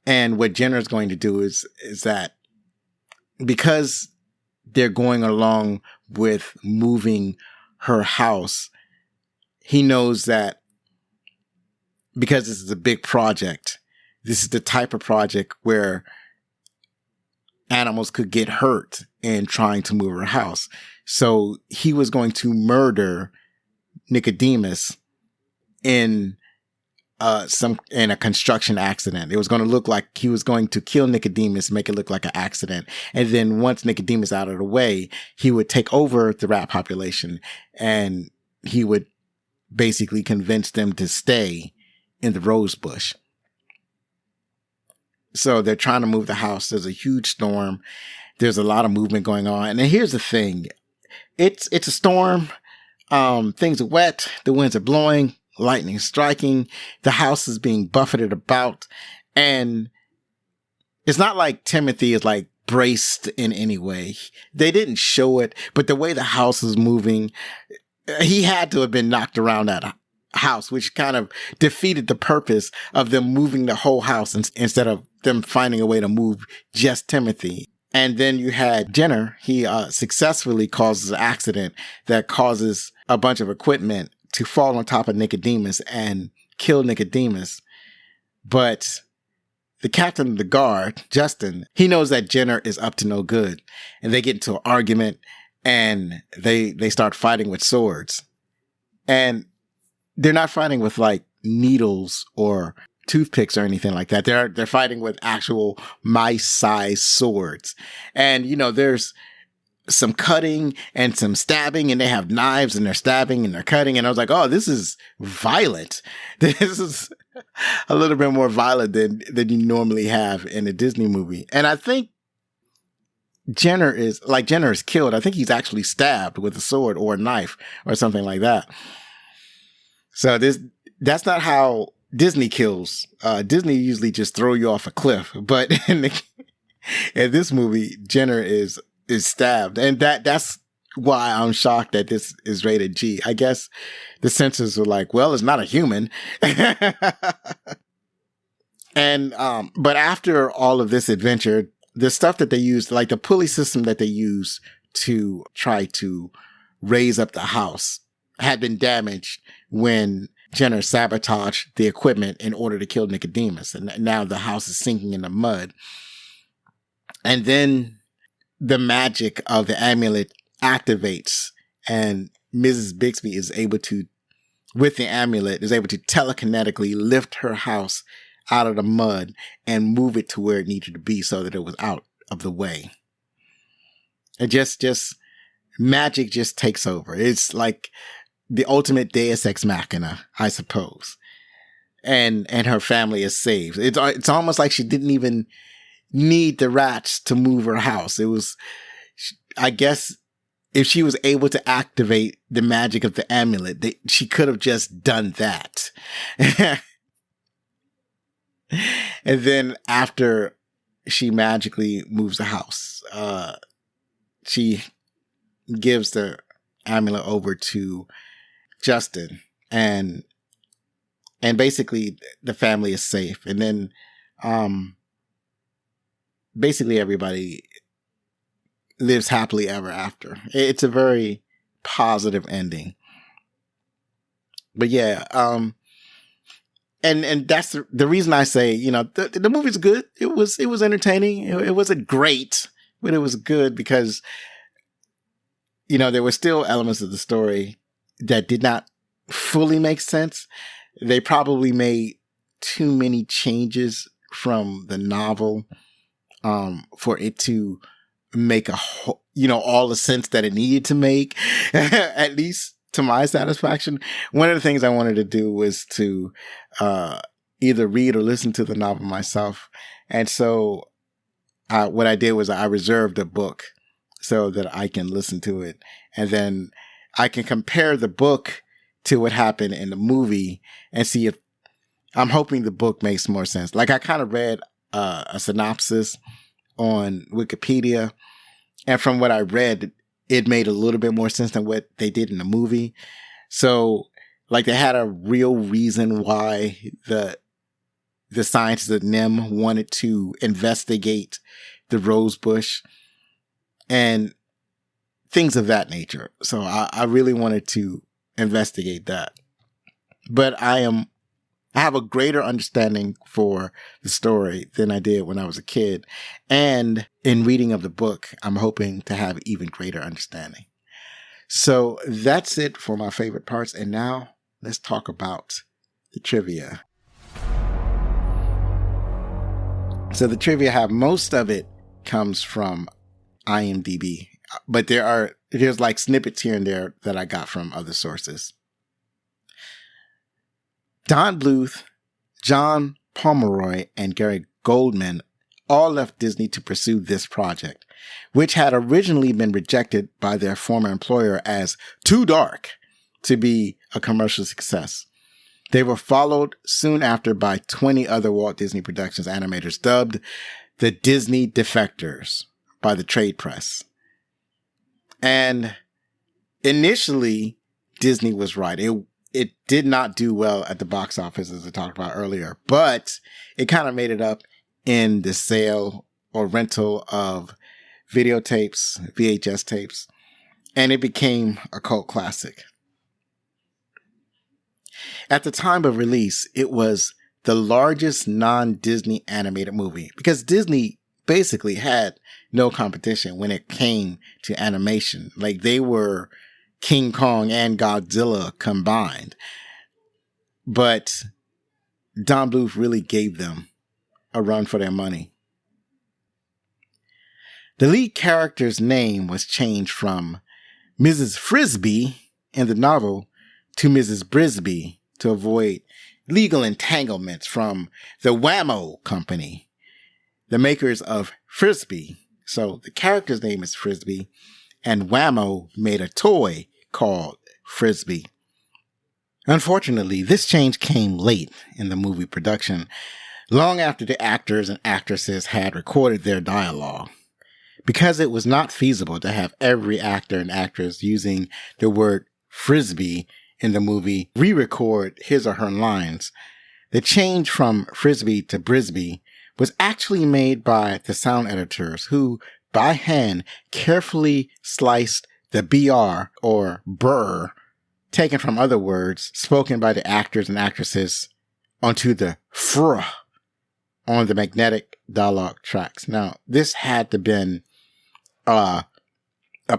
[SPEAKER 1] And what Jenner's going to do is that because they're going along with moving her house, he knows that because this is a big project, this is the type of project where animals could get hurt in trying to move her house. So he was going to murder Nicodemus in a construction accident. It was going to look like he was going to kill Nicodemus, make it look like an accident. And then once Nicodemus out of the way, he would take over the rat population and he would basically convince them to stay in the rose bush. So they're trying to move the house. There's a huge storm. There's a lot of movement going on. And here's the thing. It's a storm. Things are wet. The winds are blowing. Lightning striking. The house is being buffeted about. And it's not like Timothy is like braced in any way. They didn't show it, but the way the house is moving, he had to have been knocked around that house, which kind of defeated the purpose of them moving the whole house instead of them finding a way to move just Timothy. And then you had Jenner. He successfully causes an accident that causes a bunch of equipment to fall on top of Nicodemus and kill Nicodemus. But the captain of the guard, Justin, he knows that Jenner is up to no good. And they get into an argument and they start fighting with swords. And they're not fighting with like needles or toothpicks or anything like that. They're fighting with actual mice-sized swords. And, you know, there's some cutting and some stabbing, and they have knives and they're stabbing and they're cutting. And I was like, oh, this is violent. This is a little bit more violent than you normally have in a Disney movie. And I think Jenner is killed. I think he's actually stabbed with a sword or a knife or something like that. So that's not how Disney kills. Disney usually just throw you off a cliff, but in this movie, Jenner is stabbed, and that's why I'm shocked that this is rated G. I guess the censors were like, well, it's not a human. And but after all of this adventure, the stuff that they used, like the pulley system that they used to try to raise up the house, had been damaged when Jenner sabotaged the equipment in order to kill Nicodemus. And now the house is sinking in the mud. And then the magic of the amulet activates, and Mrs. Bixby is able to, with the amulet, is able to telekinetically lift her house out of the mud and move it to where it needed to be so that it was out of the way. And just magic just takes over. It's like the ultimate Deus Ex Machina, I suppose. And her family is saved. It's almost like she didn't even need the rats to move her house. It was, I guess, if she was able to activate the magic of the amulet, she could have just done that. And then after she magically moves the house. She gives the amulet over to Justin, and basically the family is safe. And then basically everybody lives happily ever after. It's a very positive ending. But yeah, and that's the reason I say, the movie's good. It was entertaining. It wasn't great, but it was good because, there were still elements of the story that did not fully make sense. They probably made too many changes from the novel for it to make all the sense that it needed to make, at least to my satisfaction. One of the things I wanted to do was to either read or listen to the novel myself. And so what I did was I reserved a book so that I can listen to it. And then I can compare the book to what happened in the movie and see if I'm hoping the book makes more sense. Like I kind of read a synopsis on Wikipedia, and from what I read, it made a little bit more sense than what they did in the movie. So like they had a real reason why the scientists at NIMH wanted to investigate the rose bush and things of that nature. So I really wanted to investigate that. But I have a greater understanding for the story than I did when I was a kid. And in reading of the book, I'm hoping to have even greater understanding. So that's it for my favorite parts. And now let's talk about the trivia. So the trivia I have, most of it comes from IMDb, but there's like snippets here and there that I got from other sources. Don Bluth, John Pomeroy, and Gary Goldman all left Disney to pursue this project, which had originally been rejected by their former employer as too dark to be a commercial success. They were followed soon after by 20 other Walt Disney Productions animators dubbed the Disney Defectors by the trade press. And initially, Disney was right. It did not do well at the box office, as I talked about earlier, but it kind of made it up in the sale or rental of videotapes, VHS tapes, and it became a cult classic. At the time of release, it was the largest non-Disney animated movie because Disney basically had no competition when it came to animation. Like they were King Kong and Godzilla combined. But Don Bluth really gave them a run for their money. The lead character's name was changed from Mrs. Frisbee in the novel to Mrs. Brisby to avoid legal entanglements from the Whammo Company, the makers of Frisbee. So the character's name is Frisbee, and Whammo made a toy called Frisbee. Unfortunately, this change came late in the movie production, long after the actors and actresses had recorded their dialogue. Because it was not feasible to have every actor and actress using the word Frisbee in the movie re-record his or her lines, the change from Frisbee to Brisby was actually made by the sound editors who, by hand, carefully sliced the BR or brr, taken from other words spoken by the actors and actresses, onto the fr on the magnetic dialogue tracks. Now, this had to been a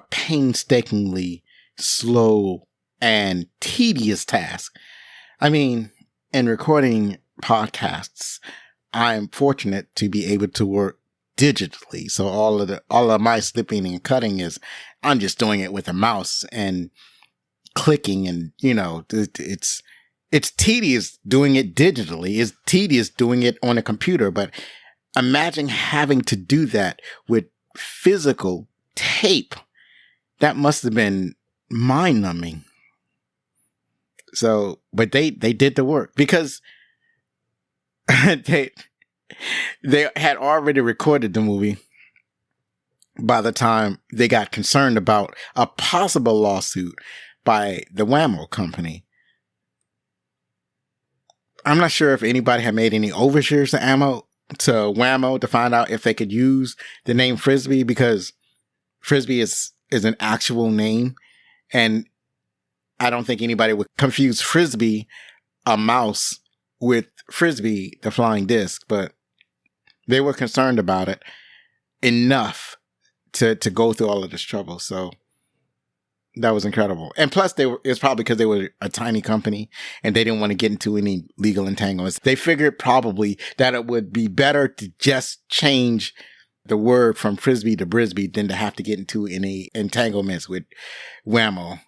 [SPEAKER 1] painstakingly slow and tedious task. I mean, in recording podcasts, I'm fortunate to be able to work digitally. So all of my snipping and cutting is, I'm just doing it with a mouse and clicking, and it's tedious doing it digitally. It's tedious doing it on a computer, but imagine having to do that with physical tape. That must have been mind-numbing. So, but they did the work because They had already recorded the movie by the time they got concerned about a possible lawsuit by the Whammo company. I'm not sure if anybody had made any overtures to Whammo to find out if they could use the name Frisbee, because Frisbee is an actual name, and I don't think anybody would confuse Frisbee, a mouse, with Frisbee, the flying disc, but they were concerned about it enough to go through all of this trouble. So that was incredible. And plus, it's probably because they were a tiny company and they didn't want to get into any legal entanglements. They figured probably that it would be better to just change the word from Frisbee to Brisbee than to have to get into any entanglements with Whammo.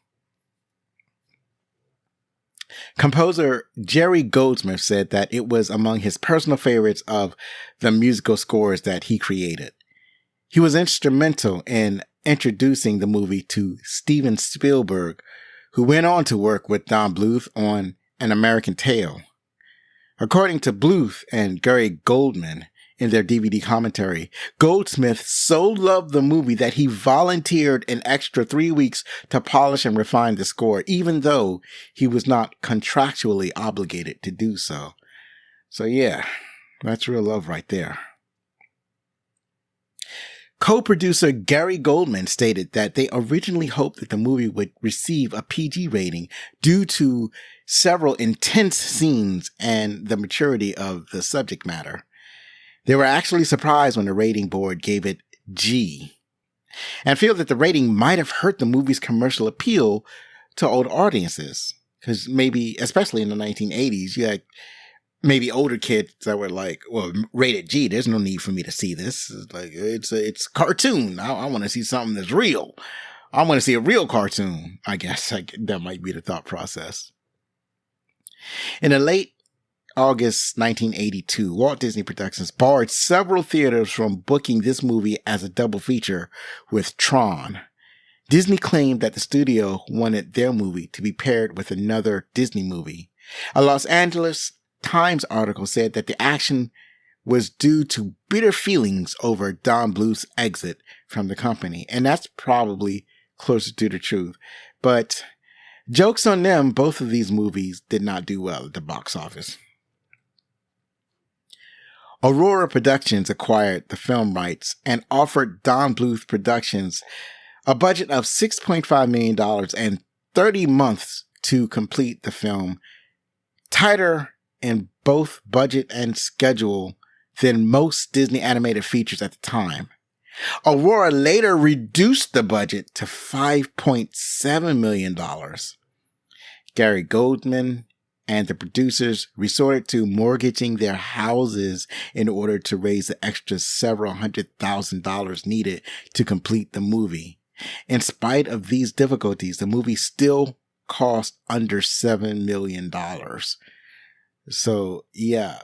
[SPEAKER 1] Composer Jerry Goldsmith said that it was among his personal favorites of the musical scores that he created. He was instrumental in introducing the movie to Steven Spielberg, who went on to work with Don Bluth on An American Tail. According to Bluth and Gary Goldman in their DVD commentary, Goldsmith so loved the movie that he volunteered an extra 3 weeks to polish and refine the score, even though he was not contractually obligated to do so. So yeah, that's real love right there. Co-producer Gary Goldman stated that they originally hoped that the movie would receive a PG rating due to several intense scenes and the maturity of the subject matter. They were actually surprised when the rating board gave it G, and feel that the rating might have hurt the movie's commercial appeal to older audiences. Because maybe, especially in the 1980s, you had maybe older kids that were like, well, rated G, there's no need for me to see this. It's like, it's cartoon. I want to see something that's real. I want to see a real cartoon, I guess. That might be the thought process. In the late August 1982, Walt Disney Productions barred several theaters from booking this movie as a double feature with Tron. Disney claimed that the studio wanted their movie to be paired with another Disney movie. A Los Angeles Times article said that the action was due to bitter feelings over Don Bluth's exit from the company, and that's probably closer to the truth. But jokes on them, both of these movies did not do well at the box office. Aurora Productions acquired the film rights and offered Don Bluth Productions a budget of $6.5 million and 30 months to complete the film, tighter in both budget and schedule than most Disney animated features at the time. Aurora later reduced the budget to $5.7 million. Gary Goldman and the producers resorted to mortgaging their houses in order to raise the extra several $100,000 needed to complete the movie. In spite of these difficulties, the movie still cost under $7 million. So, yeah,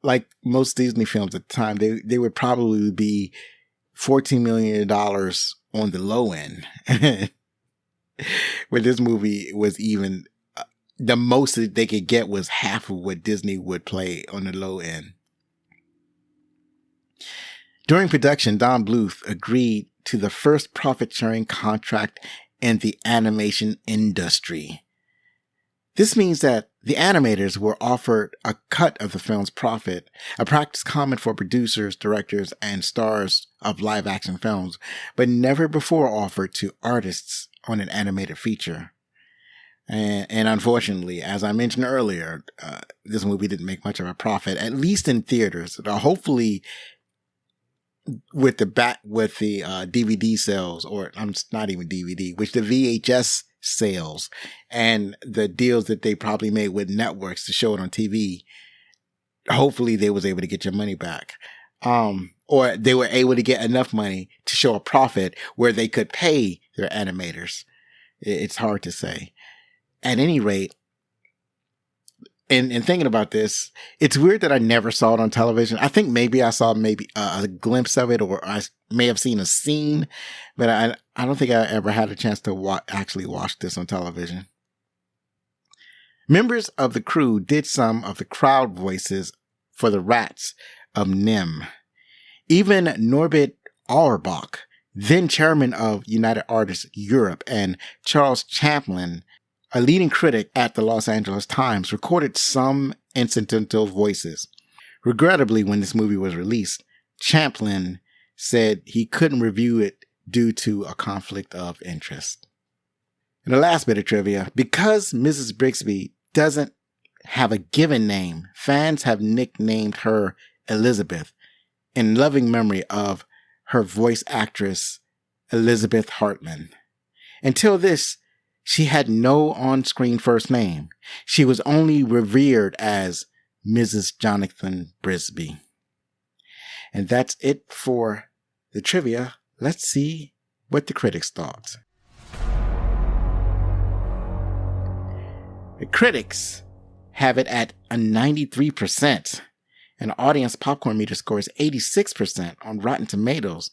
[SPEAKER 1] like most Disney films at the time, they would probably be $14 million on the low end. But this movie was even, the most that they could get was half of what Disney would play on the low end. During production, Don Bluth agreed to the first profit-sharing contract in the animation industry. This means that the animators were offered a cut of the film's profit, a practice common for producers, directors, and stars of live-action films, but never before offered to artists on an animated feature. And unfortunately, as I mentioned earlier, this movie didn't make much of a profit, at least in theaters. Hopefully, with the DVD sales, or not even DVD, which the VHS sales and the deals that they probably made with networks to show it on TV, hopefully they was able to get your money back. Or they were able to get enough money to show a profit where they could pay their animators. It's hard to say. At any rate, in thinking about this, it's weird that I never saw it on television. I think maybe I saw a glimpse of it, or I may have seen a scene, but I don't think I ever had a chance to actually watch this on television. Members of the crew did some of the crowd voices for the rats of NIMH. Even Norbert Auerbach, then chairman of United Artists Europe, and Charles Chaplin, a leading critic at the Los Angeles Times, recorded some incidental voices. Regrettably, when this movie was released, Chaplin said he couldn't review it due to a conflict of interest. And the last bit of trivia, because Mrs. Brixby doesn't have a given name, fans have nicknamed her Elizabeth in loving memory of her voice actress, Elizabeth Hartman. Until this, she had no on-screen first name. She was only revered as Mrs. Jonathan Brisby. And that's it for the trivia. Let's see what the critics thought. The critics have it at a 93%. And audience popcorn meter scores 86% on Rotten Tomatoes.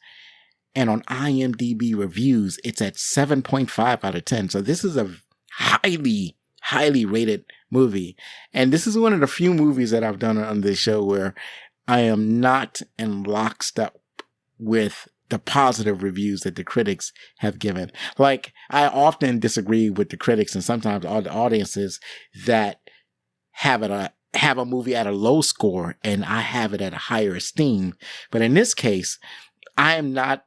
[SPEAKER 1] And on IMDb reviews, it's at 7.5 out of 10. So this is a highly, highly rated movie. And this is one of the few movies that I've done on this show where I am not in lockstep with the positive reviews that the critics have given. Like, I often disagree with the critics and sometimes all the audiences that have a movie at a low score and I have it at a higher esteem. But in this case, I am not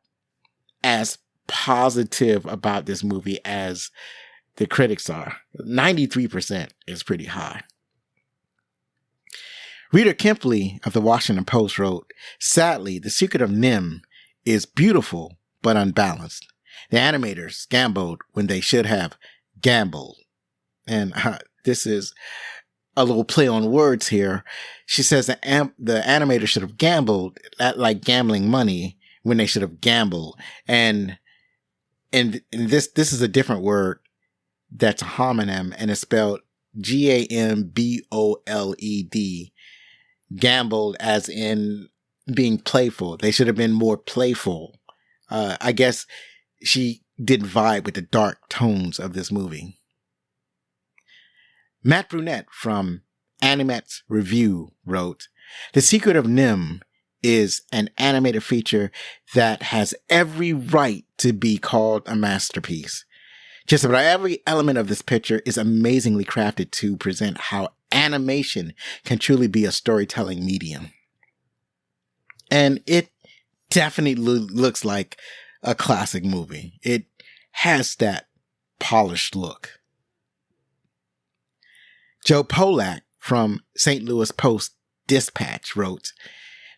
[SPEAKER 1] as positive about this movie as the critics are. 93% is pretty high. Rita Kempley of the Washington Post wrote, "Sadly, The Secret of NIMH is beautiful but unbalanced. The animators gambled when they should have gambled." And this is a little play on words here. She says the animator should have gambled, like gambling money, when they should have gambled. And this is a different word that's a homonym, and it's spelled Gamboled. Gambled as in being playful. They should have been more playful. I guess she didn't vibe with the dark tones of this movie. Matt Brunette from Animat's Review wrote, "The Secret of NIMH is an animated feature that has every right to be called a masterpiece. Just about every element of this picture is amazingly crafted to present how animation can truly be a storytelling medium." And it definitely looks like a classic movie. It has that polished look. Joe Polak from St. Louis Post-Dispatch wrote,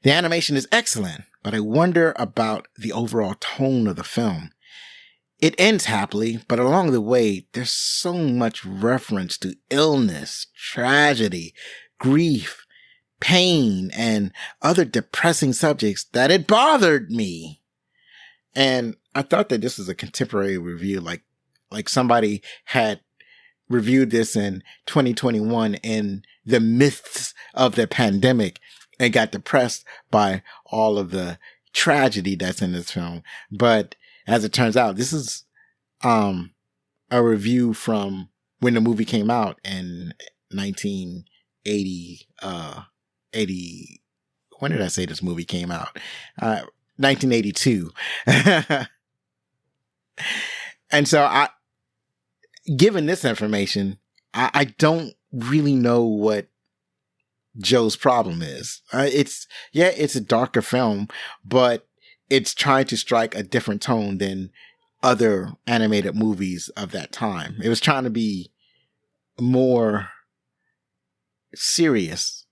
[SPEAKER 1] "The animation is excellent, but I wonder about the overall tone of the film. It ends happily, but along the way, there's so much reference to illness, tragedy, grief, pain, and other depressing subjects that it bothered me." And I thought that this was a contemporary review, like somebody had reviewed this in 2021 in the midst of the pandemic and got depressed by all of the tragedy that's in this film. But as it turns out, this is a review from when the movie came out in 1980. When did I say this movie came out? 1982. And so given this information, I don't really know what Joe's problem is. It's a darker film, but it's trying to strike a different tone than other animated movies of that time. It was trying to be more serious.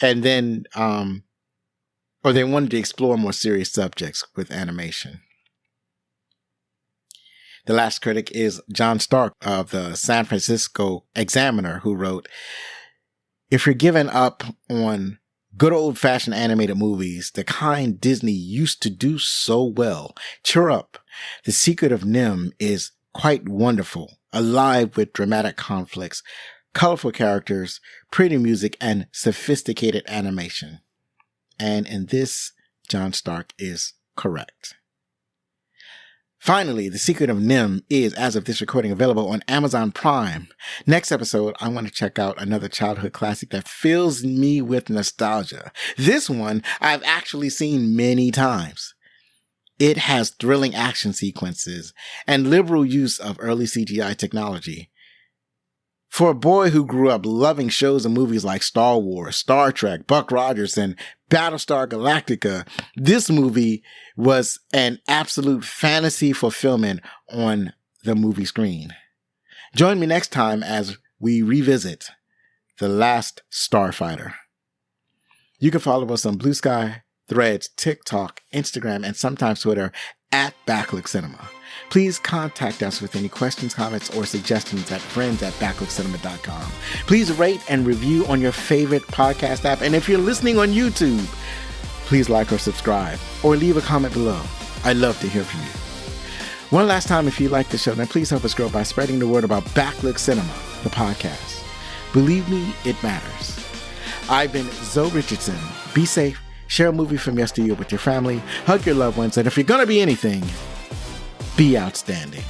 [SPEAKER 1] And then, or they wanted to explore more serious subjects with animation. The last critic is John Stark of the San Francisco Examiner, who wrote, "If you're giving up on good old-fashioned animated movies, the kind Disney used to do so well, cheer up. The Secret of NIMH is quite wonderful, alive with dramatic conflicts, colorful characters, pretty music, and sophisticated animation." And in this, John Stark is correct. Finally, The Secret of NIMH is, as of this recording, available on Amazon Prime. Next episode, I want to check out another childhood classic that fills me with nostalgia. This one I've actually seen many times. It has thrilling action sequences and liberal use of early CGI technology. For a boy who grew up loving shows and movies like Star Wars, Star Trek, Buck Rogers, and Battlestar Galactica, this movie was an absolute fantasy fulfillment on the movie screen. Join me next time as we revisit The Last Starfighter. You can follow us on Blue Sky, Threads, TikTok, Instagram, and sometimes Twitter at Backlook Cinema. Please contact us with any questions, comments, or suggestions at friends@backlookcinema.com. Please rate and review on your favorite podcast app. And if you're listening on YouTube, please like or subscribe or leave a comment below. I'd love to hear from you. One last time, if you like the show, then please help us grow by spreading the word about Backlook Cinema, the podcast. Believe me, it matters. I've been Zoe Richardson. Be safe, share a movie from yesteryear with your family, hug your loved ones, and if you're going to be anything, be outstanding.